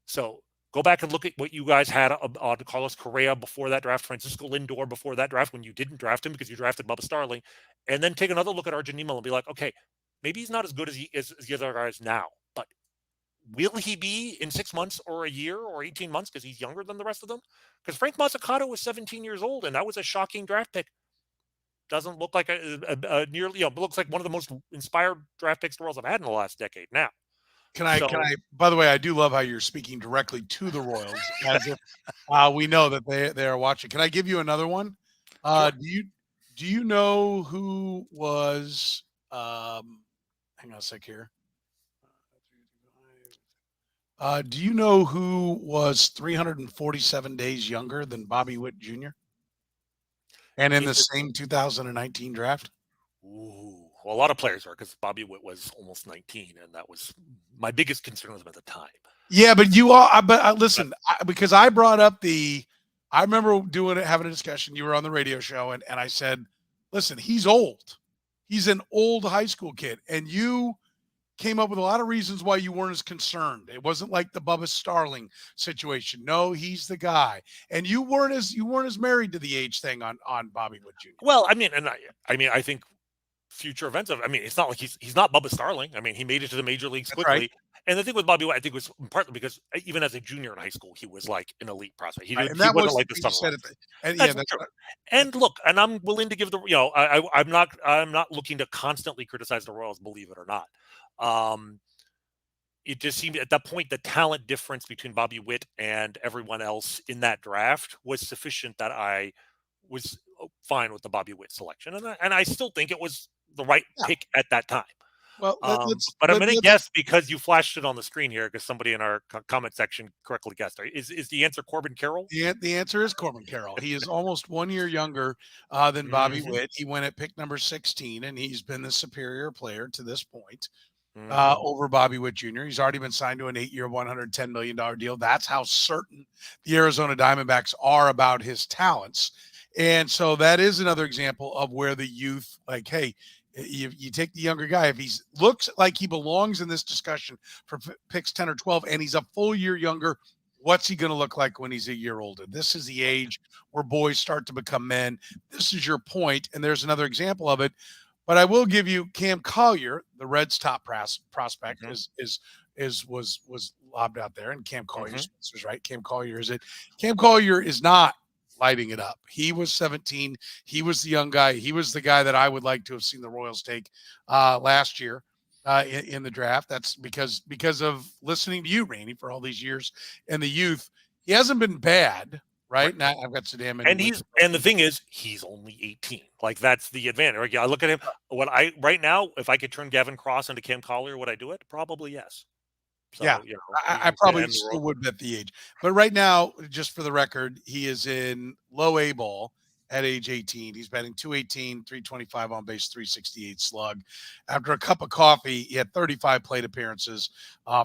So go back and look at what you guys had on Carlos Correa before that draft, Francisco Lindor before that draft, when you didn't draft him because you drafted Bubba Starling, and then take another look at Arjun Nimala and be like, okay, maybe he's not as good as the other guys now, but will he be in 6 months or a year or 18 months because he's younger than the rest of them? Because Frank Mazzucato was 17 years old, and that was a shocking draft pick. Doesn't look like a nearly, looks like one of the most inspired draft picks the Royals have had in the last decade now. Can I, by the way, I do love how you're speaking directly to the Royals as if we know that they are watching. Can I give you another one? Sure. Do you know who was, hang on a sec here. Do you know who was 347 days younger than Bobby Witt Jr.? And in the same 2019 draft? Ooh, well, a lot of players are, because Bobby Witt was almost 19, and that was my biggest concern with him at the time. Yeah, but listen, because I brought up I remember having a discussion. You were on the radio show, and I said, listen, he's old. He's an old high school kid. And you came up with a lot of reasons why you weren't as concerned. It wasn't like the Bubba Starling situation. No, he's the guy. And you weren't as married to the age thing on Bobby Witt Jr. Well, I mean, I think future events it's not like he's not Bubba Starling. I mean, he made it to the major leagues quickly. Right. And the thing with Bobby Witt, I think, was partly because even as a junior in high school, he was like an elite prospect. He wasn't like the sunrise. And look, and I'm willing to give I'm not looking to constantly criticize the Royals, believe it or not. It just seemed at that point the talent difference between Bobby Witt and everyone else in that draft was sufficient that I was fine with the Bobby Witt selection, and I still think it was the right pick at that time. Well, but I'm going to guess, because you flashed it on the screen here, because somebody in our comment section correctly guessed. Is the answer Corbin Carroll? The answer is Corbin Carroll. He is almost 1 year younger than Bobby Witt. He went at pick number 16, and he's been the superior player to this point over Bobby Witt Jr. He's already been signed to an 8-year, $110 million deal. That's how certain the Arizona Diamondbacks are about his talents. And so that is another example of where the youth, like, hey, you take the younger guy. If he looks like he belongs in this discussion for picks 10 or 12, and he's a full year younger, what's he going to look like when he's a year older? This is the age where boys start to become men. This is your point, and there's another example of it. But I will give you Cam Collier, the Reds' top prospect, was lobbed out there, and Cam Collier's is right. Cam Collier is it. Cam Collier is not lighting it up. He was 17. He was the young guy. He was the guy that I would like to have seen the Royals take last year. in the draft. That's because of listening to you, Rany, for all these years in the youth. He hasn't been bad, right? Right. Now I've got so damn many And wins. the thing is, he's only 18. Like that's the advantage. Like, I look at him. Right now, if I could turn Gavin Cross into Cam Collier, would I do it? Probably yes. Yeah, So I probably still would bet the age. But right now, just for the record, he is in low A ball at age 18. He's batting 218, 325 on base, 368 slug. After a cup of coffee, he had 35 plate appearances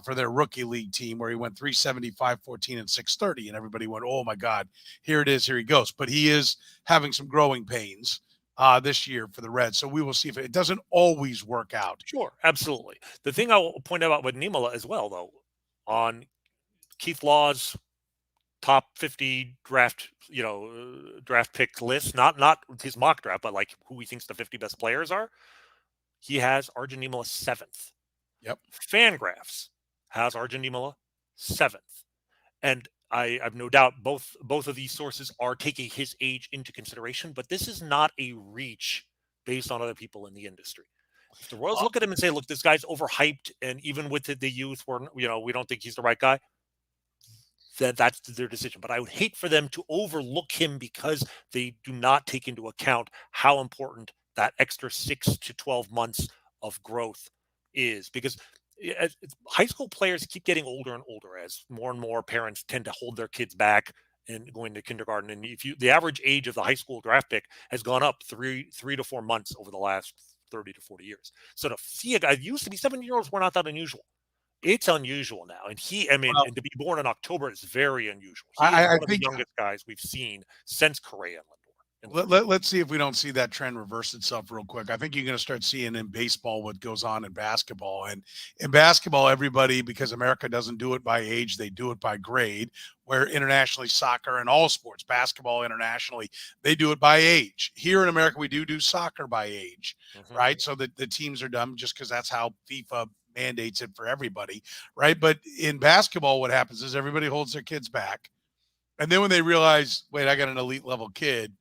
for their rookie league team where he went 375, 14, and 630. And everybody went, oh my God, here it is, here he goes. But he is having some growing pains this year for the Reds. So we will see if it doesn't always work out. Sure, absolutely. The thing I will point out with Nimala as well, though, on Keith Law's top 50 draft, draft pick list, not his mock draft, but like who he thinks the 50 best players are, he has Arjun Nimala 7th. Yep. Fangraphs has Arjun Nimala 7th. And I have no doubt both of these sources are taking his age into consideration, but this is not a reach based on other people in the industry. If the Royals look at him and say, "Look, this guy's overhyped," and even with the youth, we don't think he's the right guy, that's their decision. But I would hate for them to overlook him because they do not take into account how important that extra 6 to 12 months of growth is, because high school players keep getting older and older as more and more parents tend to hold their kids back and going to kindergarten. And the average age of the high school draft pick has gone up three to 4 months over the last 30 to 40 years. So to see a guy, used to be 7-year-olds were not that unusual. It's unusual now. And and to be born in October is very unusual. He is one of the youngest guys we've seen since Correa and Lindor. Let's see if we don't see that trend reverse itself real quick. I think you're going to start seeing in baseball what goes on in basketball. And in basketball, everybody, because America doesn't do it by age, they do it by grade, where internationally soccer and all sports, basketball internationally, they do it by age. Here in America, we do soccer by age, right? So that the teams are dumb just because that's how FIFA mandates it for everybody, right? But in basketball, what happens is everybody holds their kids back. And then when they realize, wait, I got an elite level kid,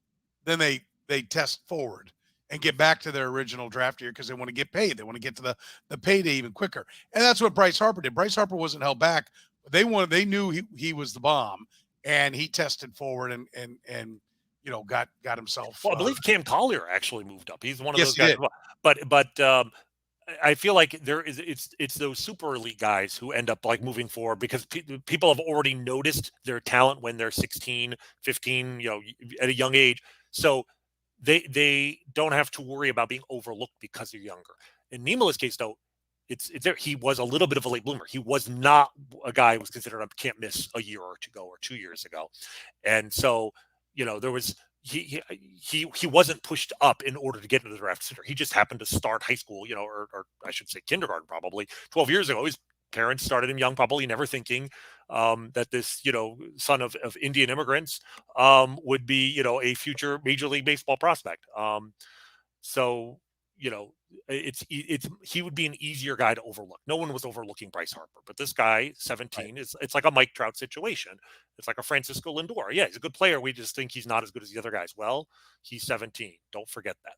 then they test forward and get back to their original draft year because they want to get paid. They want to get to the payday even quicker. And that's what Bryce Harper did. Bryce Harper wasn't held back. They knew he was the bomb, and he tested forward and got himself. Well, I believe Cam Collier actually moved up. He's one of those guys. But I feel like it's those super elite guys who end up like moving forward because people have already noticed their talent when they're 16, 15, at a young age. So they don't have to worry about being overlooked because they're younger. In Nimala's case, though, it's there. He was a little bit of a late bloomer. He was not a guy who was considered a can't miss a year or 2 years ago. And so, there was he wasn't pushed up in order to get into the draft sooner. He just happened to start high school, or I should say kindergarten, probably 12 years ago. His parents started him young, probably never thinking that this, son of Indian immigrants would be, a future Major League Baseball prospect. So, he would be an easier guy to overlook. No one was overlooking Bryce Harper, but this guy, 17, it's like a Mike Trout situation. It's like a Francisco Lindor. Yeah, he's a good player. We just think he's not as good as the other guys. Well, he's 17. Don't forget that.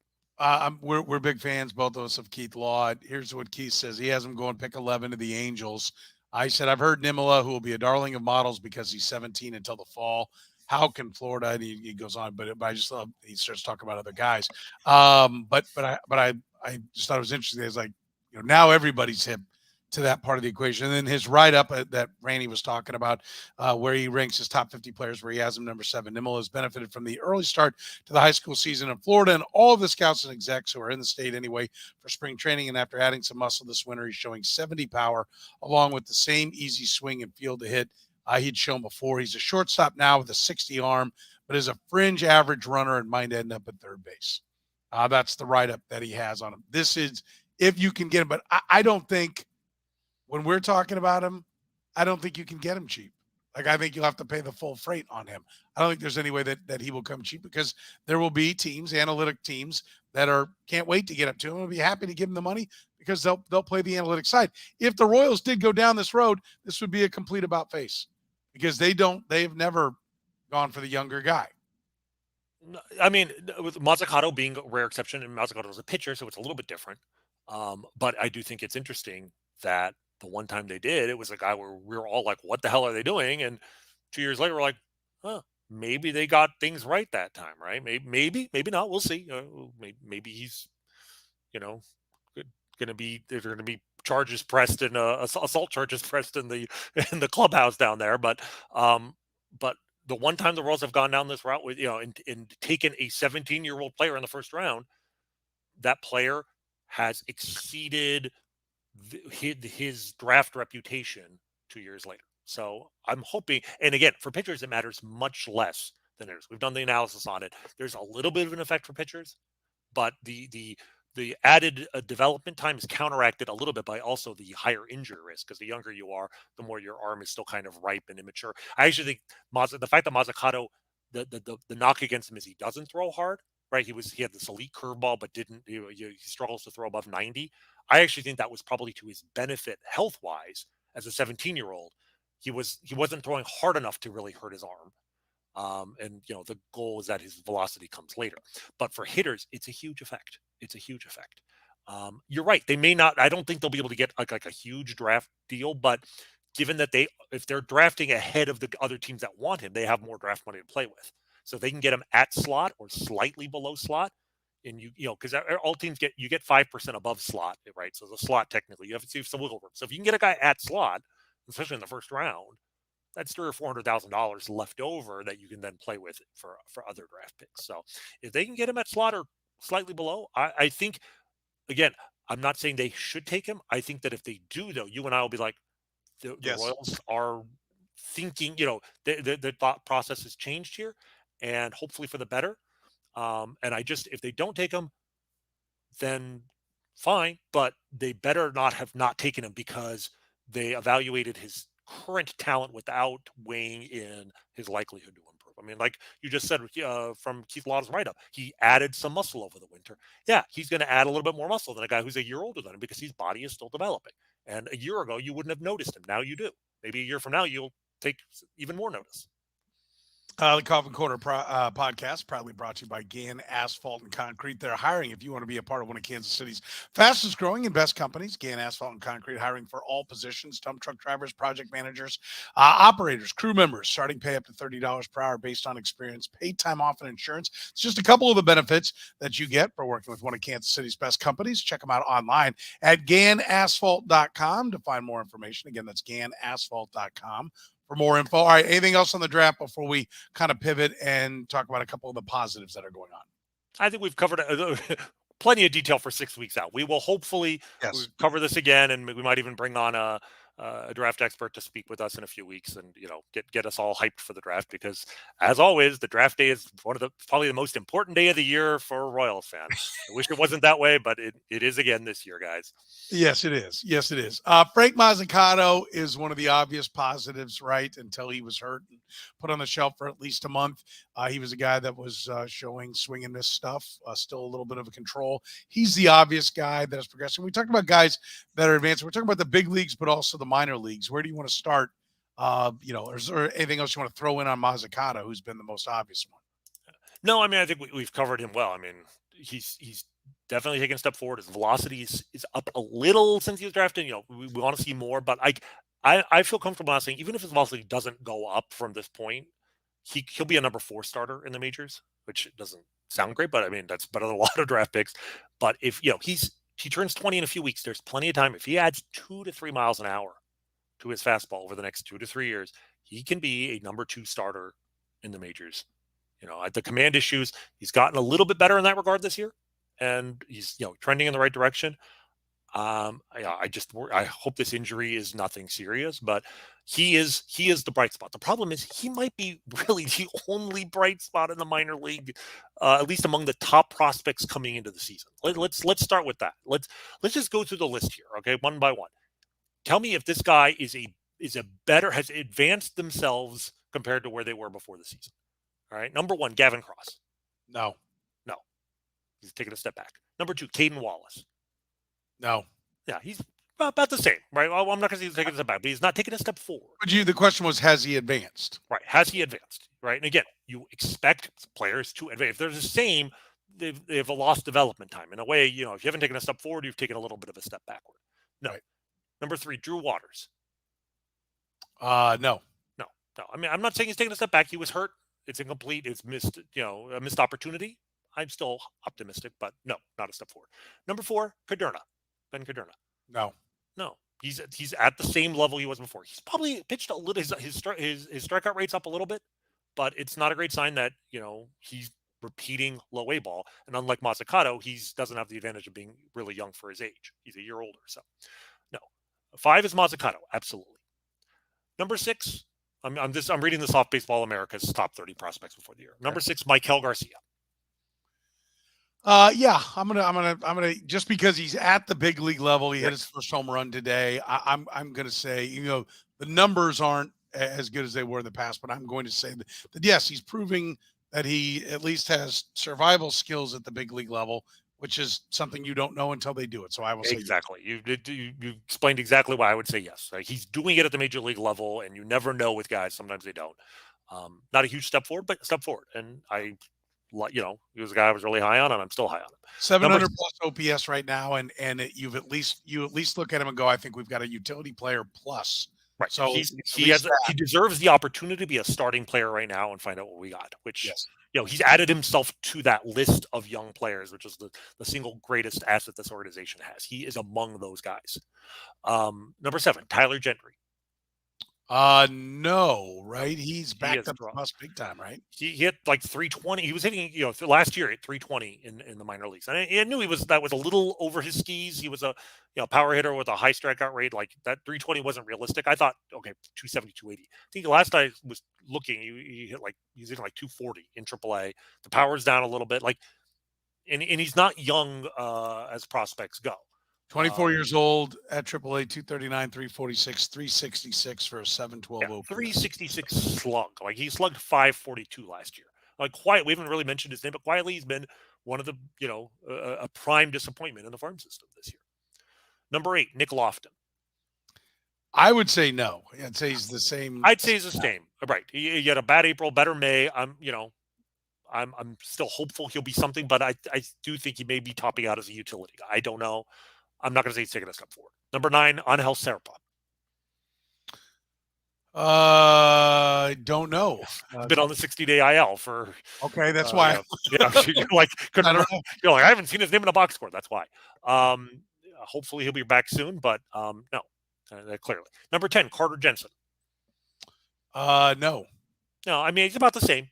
We're big fans, both of us, of Keith Law. Here's what Keith says. He has him going pick 11 to the Angels. I said, I've heard Nimala, who will be a darling of models because he's 17 until the fall. How can Florida? And he goes on, but I just love he starts talking about other guys. But I just thought it was interesting. It's like, now everybody's hip to that part of the equation. And then his write-up that Rany was talking about, where he ranks his top 50 players, where he has him number 7. Nimala has benefited from the early start to the high school season in Florida, and all of the scouts and execs who are in the state anyway for spring training. And after adding some muscle this winter, he's showing 70 power, along with the same easy swing and field to hit he'd shown before. He's a shortstop now with a 60 arm, but is a fringe average runner and might end up at third base. That's the write-up that he has on him. This is if you can get him, but I don't think when we're talking about him, I don't think you can get him cheap. Like, I think you'll have to pay the full freight on him. I don't think there's any way that he will come cheap because there will be teams, analytic teams, that can't wait to get up to him and be happy to give him the money because they'll play the analytic side. If the Royals did go down this road, this would be a complete about face because they've never gone for the younger guy. I mean, with Mazzucato being a rare exception, and Mazzucato was a pitcher, so it's a little bit different. But I do think it's interesting that the one time they did, it was a guy where we were all like, what the hell are they doing? And 2 years later, we're like, huh, maybe they got things right that time, right? Maybe not. We'll see. Maybe he's, you know, going to be, there's going to be charges pressed and assault charges pressed in the in the clubhouse down there. But the one time the Royals have gone down this route with, and taken a 17-year-old player in the first round, that player has exceeded his draft reputation 2 years later. So I'm hoping, and again, for pitchers, it matters much less than hitters. We've done the analysis on it. There's a little bit of an effect for pitchers, but the added development time is counteracted a little bit by also the higher injury risk, because the younger you are, the more your arm is still kind of ripe and immature. I actually think the fact that Mazzucato, the knock against him is he doesn't throw hard, right? He had this elite curveball, but didn't he struggles to throw above 90. I actually think that was probably to his benefit health wise. As a 17-year-old, he wasn't throwing hard enough to really hurt his arm. And the goal is that his velocity comes later. But for hitters, it's a huge effect. It's a huge effect. You're right. They may not. I don't think they'll be able to get like a huge draft deal. But given that if they're drafting ahead of the other teams that want him, they have more draft money to play with. So if they can get him at slot or slightly below slot, and because all teams you get 5% above slot, right? So the slot technically you have to see some wiggle room. So if you can get a guy at slot, especially in the first round, that's $300,000 or $400,000 left over that you can then play with for other draft picks. So if they can get him at slot or slightly below, I think, again, I'm not saying they should take him. I think that if they do, though, you and I will be like, the Yes. Royals are thinking, the thought process has changed here, and hopefully for the better. And if they don't take him, then fine, but they better not have not taken him because they evaluated his current talent without weighing in his likelihood to improve. I mean, like you just said from Keith Lauda's write-up, he added some muscle over the winter. Yeah, he's going to add a little bit more muscle than a guy who's a year older than him because his body is still developing. And a year ago, you wouldn't have noticed him. Now you do. Maybe a year from now, you'll take even more notice. The Coffin Corner podcast, proudly brought to you by Gann Asphalt and Concrete. They're hiring if you want to be a part of one of Kansas City's fastest growing and best companies. Gann Asphalt and Concrete, hiring for all positions: dump truck drivers, project managers, operators, crew members. Starting pay up to $30 per hour based on experience, paid time off, and insurance. It's just a couple of the benefits that you get for working with one of Kansas City's best companies. Check them out online at GannAsphalt.com to find more information. Again, that's GannAsphalt.com for more info. All right, anything else on the draft before we kind of pivot and talk about a couple of the positives that are going on? I think we've covered plenty of detail for 6 weeks out. We will hopefully cover this again, and we might even bring on a draft expert to speak with us in a few weeks, and get us all hyped for the draft, because as always, the draft day is probably the most important day of the year for Royals fans. I wish it wasn't that way, but it is again this year, guys. Yes, it is. Yes, it is. Frank Mazzucato is one of the obvious positives, right? Until he was hurt and put on the shelf for at least a month. He was a guy that was showing swing and miss stuff, still a little bit of a control. He's the obvious guy that is progressing. We talked about guys that are advancing. We're talking about the big leagues, but also the minor leagues. Where do you want to start? Is there anything else you want to throw in on Mazzucato, who's been the most obvious one? No, I mean, I think we've covered him well. I mean, he's definitely taken a step forward. His velocity is up a little since he was drafted. We want to see more, but I feel comfortable now saying even if his velocity doesn't go up from this point, he'll be a number 4 starter in the majors, which doesn't sound great, but I mean, that's better than a lot of draft picks. But if he turns 20 in a few weeks, there's plenty of time. If he adds 2 to 3 miles an hour to his fastball over the next 2 to 3 years, he can be a number 2 starter in the majors. At the command issues, he's gotten a little bit better in that regard this year, and he's trending in the right direction. I hope this injury is nothing serious, but he is the bright spot. The problem is he might be really the only bright spot in the minor league, at least among the top prospects coming into the season. Let's start with that. Let's just go through the list here, okay, one by one. Tell me if this guy has advanced themselves compared to where they were before the season. All right, number 1, Gavin Cross. No. He's taking a step back. Number 2, Caden Wallace. No. Yeah, he's about the same, right? Well, I'm not going to say he's taking a step back, but he's not taking a step forward. But the question was, has he advanced? Right. Has he advanced? Right. And again, you expect players to advance. If they're the same, they have a lost development time. In a way, if you haven't taken a step forward, you've taken a little bit of a step backward. No. Right. Number 3, Drew Waters. No. No. I mean, I'm not saying he's taking a step back. He was hurt. It's incomplete. It's missed, a missed opportunity. I'm still optimistic, but no, not a step forward. Number 4, Cadurna. Ben Cadurna. No. He's at the same level he was before. He's probably pitched a little. His strikeout rate's up a little bit, but it's not a great sign that he's repeating low A ball. And unlike Mazzucato, he doesn't have the advantage of being really young for his age. He's a year older. So no. 5 is Mazzucato. Absolutely. Number 6. I'm reading this off Baseball America's top 30 prospects before the year. Number 6, Maikel Garcia. Yeah, I'm gonna just because he's at the big league level, he hit his first home run today. I'm gonna say, the numbers aren't as good as they were in the past, but I'm going to say that yes, he's proving that he at least has survival skills at the big league level, which is something you don't know until they do it. So I will say exactly. You explained exactly why I would say yes. Like, he's doing it at the major league level, and you never know with guys. Sometimes they don't. Not a huge step forward, but step forward. And he was a guy I was really high on, and I'm still high on him. 700 plus OPS right now, and you at least look at him and go, I think we've got a utility player plus. Right. So he deserves the opportunity to be a starting player right now and find out what we got. Which he's added himself to that list of young players, which is the single greatest asset this organization has. He is among those guys. Number 7, Tyler Gentry. No, right? He's backed up the bus big time, right? He hit like 320. He was hitting, last year at 320 in the minor leagues. And I knew that was a little over his skis. He was a power hitter with a high strikeout rate. Like, that 320 wasn't realistic. I thought, okay, 270, 280. I think last I was looking, he's hitting like 240 in AAA. The power's down a little bit. Like, and he's not young as prospects go. 24 years old at AAA, 239, 346, 366 for a 712 OPS. 366 slug. Like, he slugged 542 last year. Like, we haven't really mentioned his name, but quietly he's been one of the, a prime disappointment in the farm system this year. Number 8, Nick Lofton. I would say no. I'd say he's the same. I'd say he's the same. Right. He had a bad April, better May. I'm still hopeful he'll be something, but I do think he may be topping out as a utility guy. I don't know. I'm not going to say he's taking a step forward. Number 9, Angel Serpa. I don't know. Been on the 60-day IL for. Okay, that's why. I haven't seen his name in a box score. That's why. Hopefully he'll be back soon, but no, clearly. Number 10, Carter Jensen. No. No, I mean, he's about the same.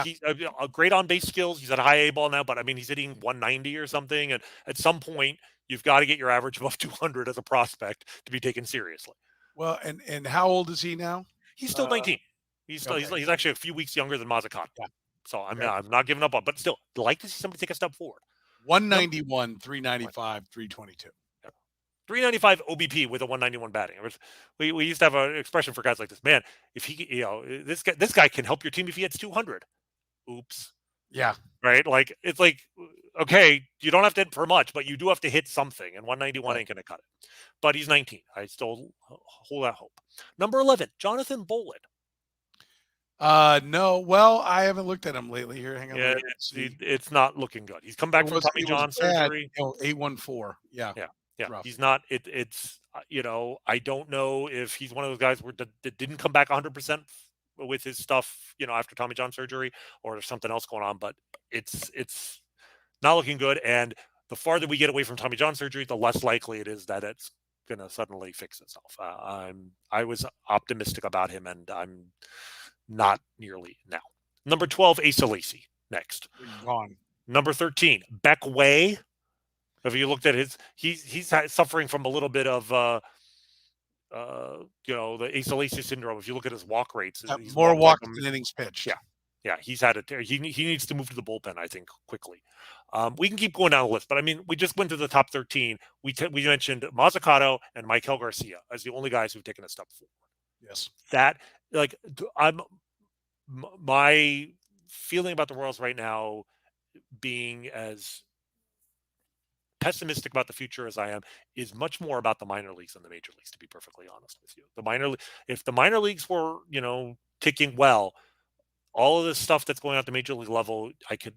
He's a great on base skills. He's at a high A ball now, but I mean, he's hitting 190 or something, and at some point, you've got to get your average above 200 as a prospect to be taken seriously. Well, and how old is he now? He's still 19. He's actually a few weeks younger than Mazzucato. Yeah. So I'm not giving up on, but still, I'd like to see somebody take a step forward. 191, 395, 322. 395 OBP with a 191 batting. We used to have an expression for guys like this. Man, if he, this guy can help your team if he hits 200. Oops. Yeah. Right. Like, it's like, okay, you don't have to hit for much, but you do have to hit something, and 191 ain't going to cut it. But he's 19. I still hold out hope. Number 11, Jonathan Bolin. No. Well, I haven't looked at him lately. Here, hang on. Yeah, it's not looking good. He's come back from Tommy John surgery. 814. Yeah. Rough. He's not. It's I don't know if he's one of those guys that didn't come back 100% with his stuff, after Tommy John surgery, or there's something else going on. But it's not looking good. And the farther we get away from Tommy John surgery, the less likely it is that it's going to suddenly fix itself. I was optimistic about him, and I'm not nearly now. Number 12, Asa Lacy. Next. Gone. Number 13, Beck Way. Have you looked at he's suffering from a little bit of the Asa Lacy syndrome. If you look at his walk rates, more walks than innings pitched. Yeah, he's had it. He needs to move to the bullpen, I think, quickly. We can keep going down the list, but I mean, we just went to the top 13. We mentioned Mazzucato and Maikel Garcia as the only guys who've taken a step forward. Yes, that my feeling about the Royals right now, being as pessimistic about the future as I am, is much more about the minor leagues than the major leagues, to be perfectly honest with you. If the minor leagues were, ticking well, all of this stuff that's going on at the major league level, I could,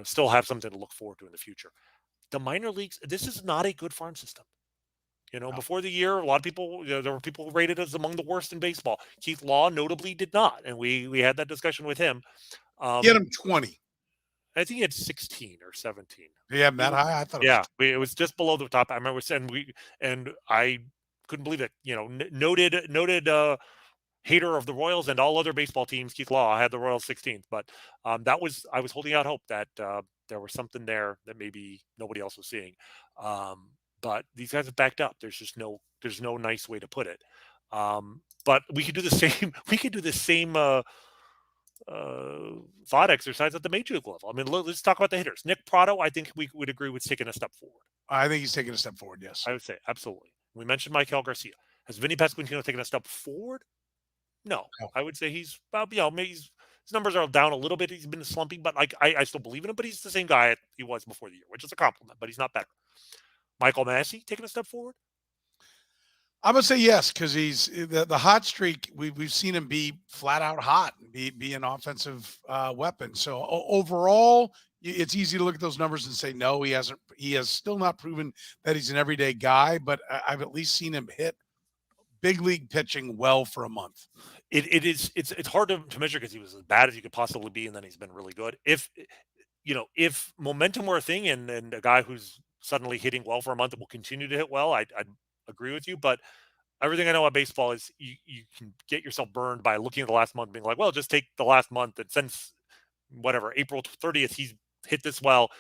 still have something to look forward to in the future. The minor leagues, this is not a good farm system. Before the year, a lot of people, there were people rated as among the worst in baseball. Keith Law notably did not, and we had that discussion with him. He had him 20. I think he had 16 or 17. Did he have that high? I thought it was. It was just below the top. I remember saying I couldn't believe it. Noted hater of the Royals and all other baseball teams. Keith Law had the Royals 16th, but I was holding out hope that there was something there that maybe nobody else was seeing. But these guys have backed up. There's no nice way to put it. But we could do the same. We could do the same thought exercise at the major league level. I mean, let's talk about the hitters. Nick Prado, I think we would agree with taking a step forward. I think he's taking a step forward. Yes, I would say absolutely. We mentioned Michael Garcia. Has Vinny Pasquantino taken a step forward? No. I would say he's maybe his numbers are down a little bit. He's been slumping, but I still believe in him. But he's the same guy he was before the year, which is a compliment. But he's not better. Michael Massey taking a step forward? I'm gonna say yes, because he's the hot streak. We've seen him be flat out hot, be an offensive weapon. So overall, it's easy to look at those numbers and say no, he hasn't. He has still not proven that he's an everyday guy, but I've at least seen him hit big league pitching well for a month. It's hard to measure because he was as bad as you could possibly be, and then he's been really good. If momentum were a thing, and a guy who's suddenly hitting well for a month will continue to hit well, I'd agree with you. But everything I know about baseball is you can get yourself burned by looking at the last month, being like, well, just take the last month, and since April 30th, he's hit this well.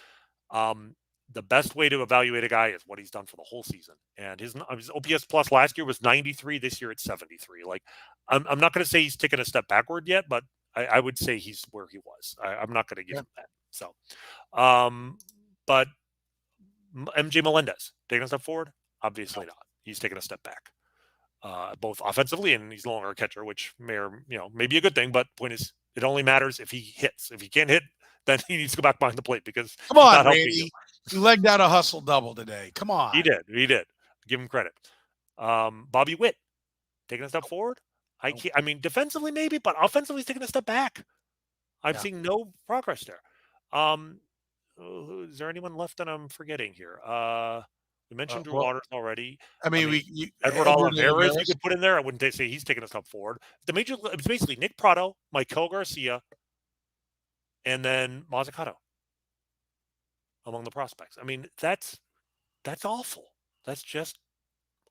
The best way to evaluate a guy is what he's done for the whole season. And his OPS plus last year was 93. This year it's 73. Like, I'm not going to say he's taken a step backward yet, but I would say he's where he was. I'm not going to give him that. So, but MJ Melendez taking a step forward? Obviously not. He's taken a step back, both offensively, and he's no longer a catcher, which may be a good thing. But point is, it only matters if he hits. If he can't hit, then he needs to go back behind the plate because come on, Rany. You legged out a hustle double today. Come on. He did. Give him credit. Bobby Witt taking a step forward. I mean, defensively maybe, but offensively he's taking a step back. I'm seeing no progress there. Is there anyone left that I'm forgetting here? We mentioned Drew Waters already. Edward Olivares you could put in there. I wouldn't say he's taking a step forward. It's basically Nick Prado, Michael Garcia, and then Mazzucato among the prospects. I mean, that's awful. That's just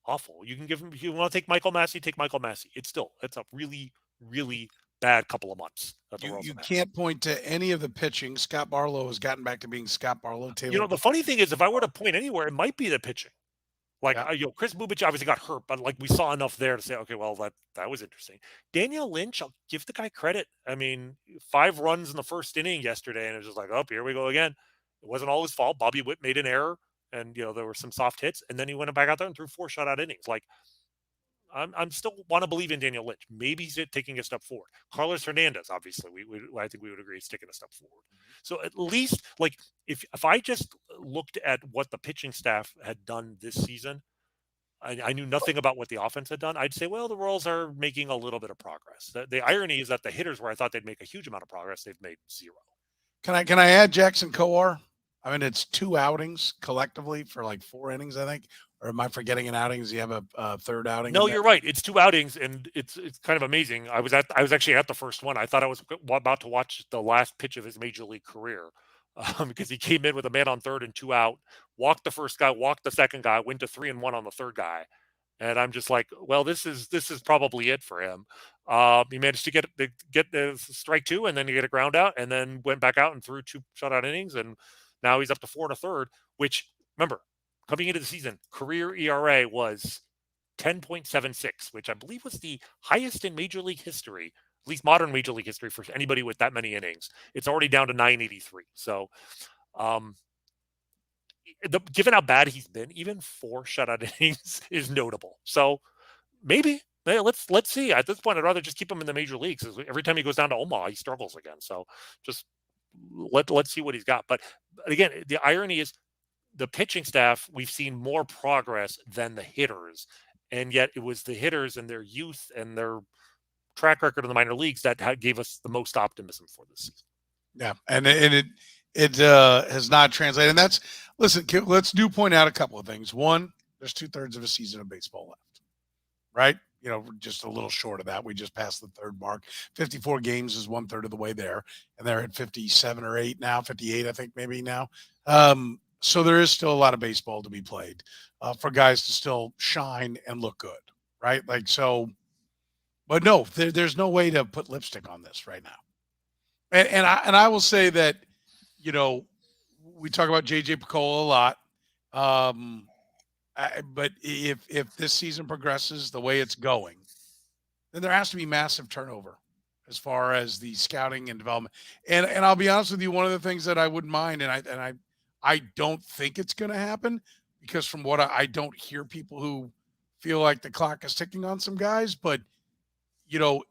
awful. You can give him, if you want to take Michael Massey, take Michael Massey. It's a really, really bad couple of months. You can't point to any of the pitching. Scott Barlow has gotten back to being Scott Barlow. Taylor. The funny thing is, if I were to point anywhere, it might be the pitching. Chris Bubich obviously got hurt, but we saw enough there to say, okay, well, that was interesting. Daniel Lynch, I'll give the guy credit. I mean, 5 runs in the first inning yesterday, and it was just like, oh, here we go again. It wasn't all his fault. Bobby Witt made an error, and there were some soft hits, and then he went back out there and threw 4 shutout innings. Like, I'm still want to believe in Daniel Lynch. Maybe he's taking a step forward. Carlos Hernandez, obviously, I think we would agree he's taking a step forward. So at least, if I just looked at what the pitching staff had done this season, I knew nothing about what the offense had done. I'd say, well, the Royals are making a little bit of progress. The irony is that the hitters, where I thought they'd make a huge amount of progress, they've made 0. Can I add Jackson Kowar? I mean, it's 2 outings collectively for 4 innings, I think. Or am I forgetting an outing? Does he have a third outing? No, you're right. It's 2 outings, and it's kind of amazing. I was actually at the first one. I thought I was about to watch the last pitch of his major league career because he came in with a man on third and 2 out, walked the first guy, walked the second guy, went to 3-1 on the third guy, and I'm just like, well, this is probably it for him. He managed to get the strike 2, and then he get a ground out, and then went back out and threw 2 shutout innings, and now he's up to 4 1/3. Which, remember, coming into the season, career ERA was 10.76, which I believe was the highest in Major League history, at least modern Major League history, for anybody with that many innings. It's already down to 983. So, given how bad he's been, even 4 shutout innings is notable. So maybe let's see. At this point, I'd rather just keep him in the major leagues. Every time he goes down to Omaha, he struggles again. So just let's see what he's got. But again, the irony is the pitching staff, we've seen more progress than the hitters. And yet it was the hitters and their youth and their track record in the minor leagues that gave us the most optimism for this season. Yeah. And it has not translated. And let's point out a couple of things. One, there's 2/3 of a season of baseball left, right? Just a little short of that. We just passed the third mark. 54 games is 1/3 of the way there, and they're at 57 or 8 now, 58, I think maybe now. So there is still a lot of baseball to be played for guys to still shine and look good, right? Like so. But no, there's no way to put lipstick on this right now. And I will say that, we talk about JJ Picola a lot. But if this season progresses the way it's going, then there has to be massive turnover as far as the scouting and development. And I'll be honest with you, one of the things that I wouldn't mind, and I don't think it's going to happen, because from what I don't hear people who feel like the clock is ticking on some guys, but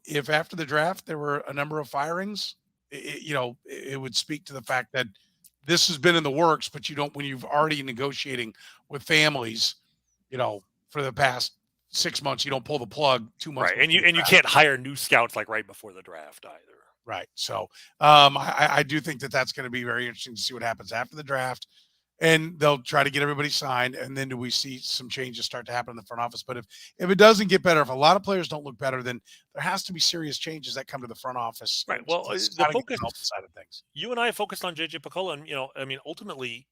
if after the draft there were a number of firings, it would speak to the fact that this has been in the works, but when you've already negotiating with families, for the past 6 months, you don't pull the plug 2 months. Right. And you can't hire new scouts like right before the draft either. Right. So I do think that that's going to be very interesting to see what happens after the draft. And they'll try to get everybody signed. And then do we see some changes start to happen in the front office? But if it doesn't get better, if a lot of players don't look better, then there has to be serious changes that come to the front office. Right. Well, the focus side of things. You and I focused on JJ Picola, and ultimately,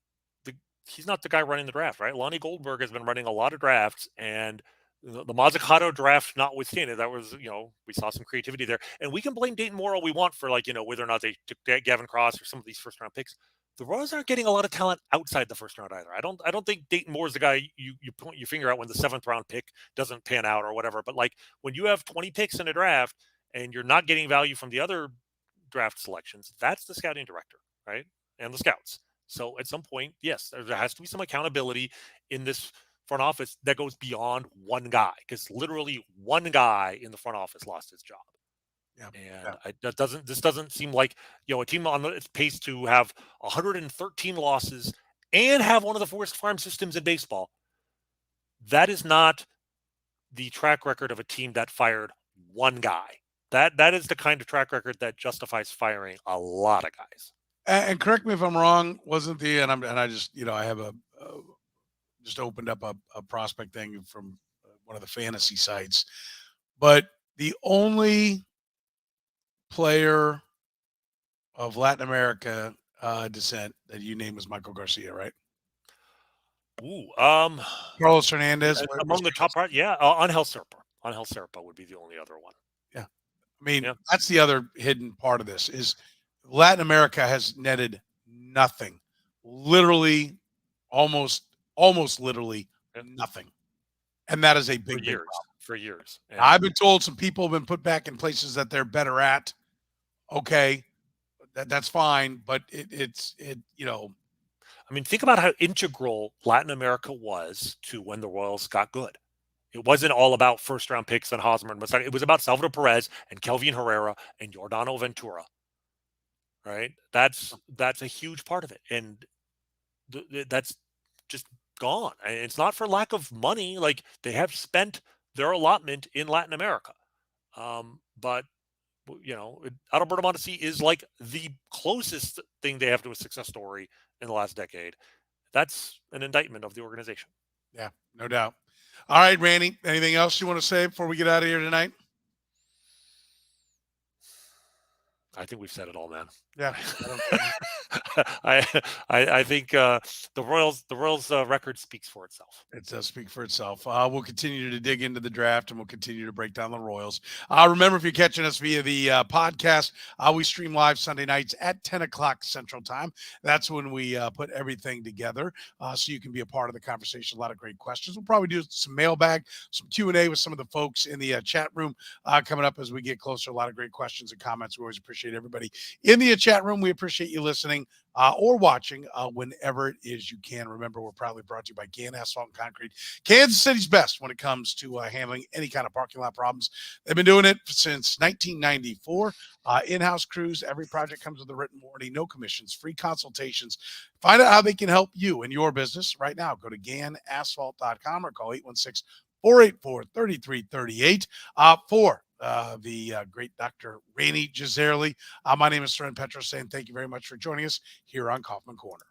he's not the guy running the draft, right? Lonnie Goldberg has been running a lot of drafts, and the Mazzucato draft notwithstanding, that was, we saw some creativity there. And we can blame Dayton Moore all we want for, whether or not they took Gavin Cross or some of these first-round picks. The Royals aren't getting a lot of talent outside the first round either. I don't think Dayton Moore is the guy you point your finger at when the 7th round pick doesn't pan out or whatever. But when you have 20 picks in a draft and you're not getting value from the other draft selections, that's the scouting director, right? And the scouts. So at some point, yes, there has to be some accountability in this front office that goes beyond one guy, because literally one guy in the front office lost his job. Yeah. And this doesn't seem like, a team on its pace to have 113 losses and have one of the worst farm systems in baseball. That is not the track record of a team that fired one guy. That is the kind of track record that justifies firing a lot of guys. And correct me if I'm wrong, I just, I have just opened up a prospect thing from one of the fantasy sites, but the only player of Latin America descent that you name is Michael Garcia, right? Ooh, Carlos Hernandez among the top part, yeah. Angel Serpa would be the only other one. Yeah, I mean, that's the other hidden part of this is Latin America has netted nothing, literally, almost literally nothing, and that is a big problem. For years. Yeah. I've been told some people have been put back in places that they're better at. Okay, that's fine, but it's think about how integral Latin America was to when the Royals got good. It wasn't all about first-round picks and Hosmer and Messiah. It was about Salvador Perez and Kelvin Herrera and Giordano Ventura. Right? That's a huge part of it, and that's just gone. And it's not for lack of money. Like, they have spent their allotment in Latin America, but Adalberto Mondesi is like the closest thing they have to a success story in the last decade. That's an indictment of the organization. Yeah, no doubt. All right, Rany, anything else you want to say before we get out of here tonight? I think we've said it all, man. Yeah. I think the Royals record speaks for itself. It does speak for itself. We'll continue to dig into the draft, and we'll continue to break down the Royals. Remember, if you're catching us via the podcast, we stream live Sunday nights at 10 o'clock Central Time. That's when we put everything together, so you can be a part of the conversation. A lot of great questions. We'll probably do some mailbag, some Q&A with some of the folks in the chat room coming up as we get closer. A lot of great questions and comments. We always appreciate everybody in the chat room. We appreciate you listening or watching whenever it is you can. Remember, we're proudly brought to you by Gann Asphalt and Concrete, Kansas City's best when it comes to handling any kind of parking lot problems. They've been doing it since 1994. In-house crews. Every project comes with a written warranty, no commissions, free consultations. Find out how they can help you in your business right now. Go to GannAsphalt.com or call 816-484-3338 for the great Dr. Rany Jazayerli. My name is Soren Petro, saying thank you very much for joining us here on Kaufman Corner.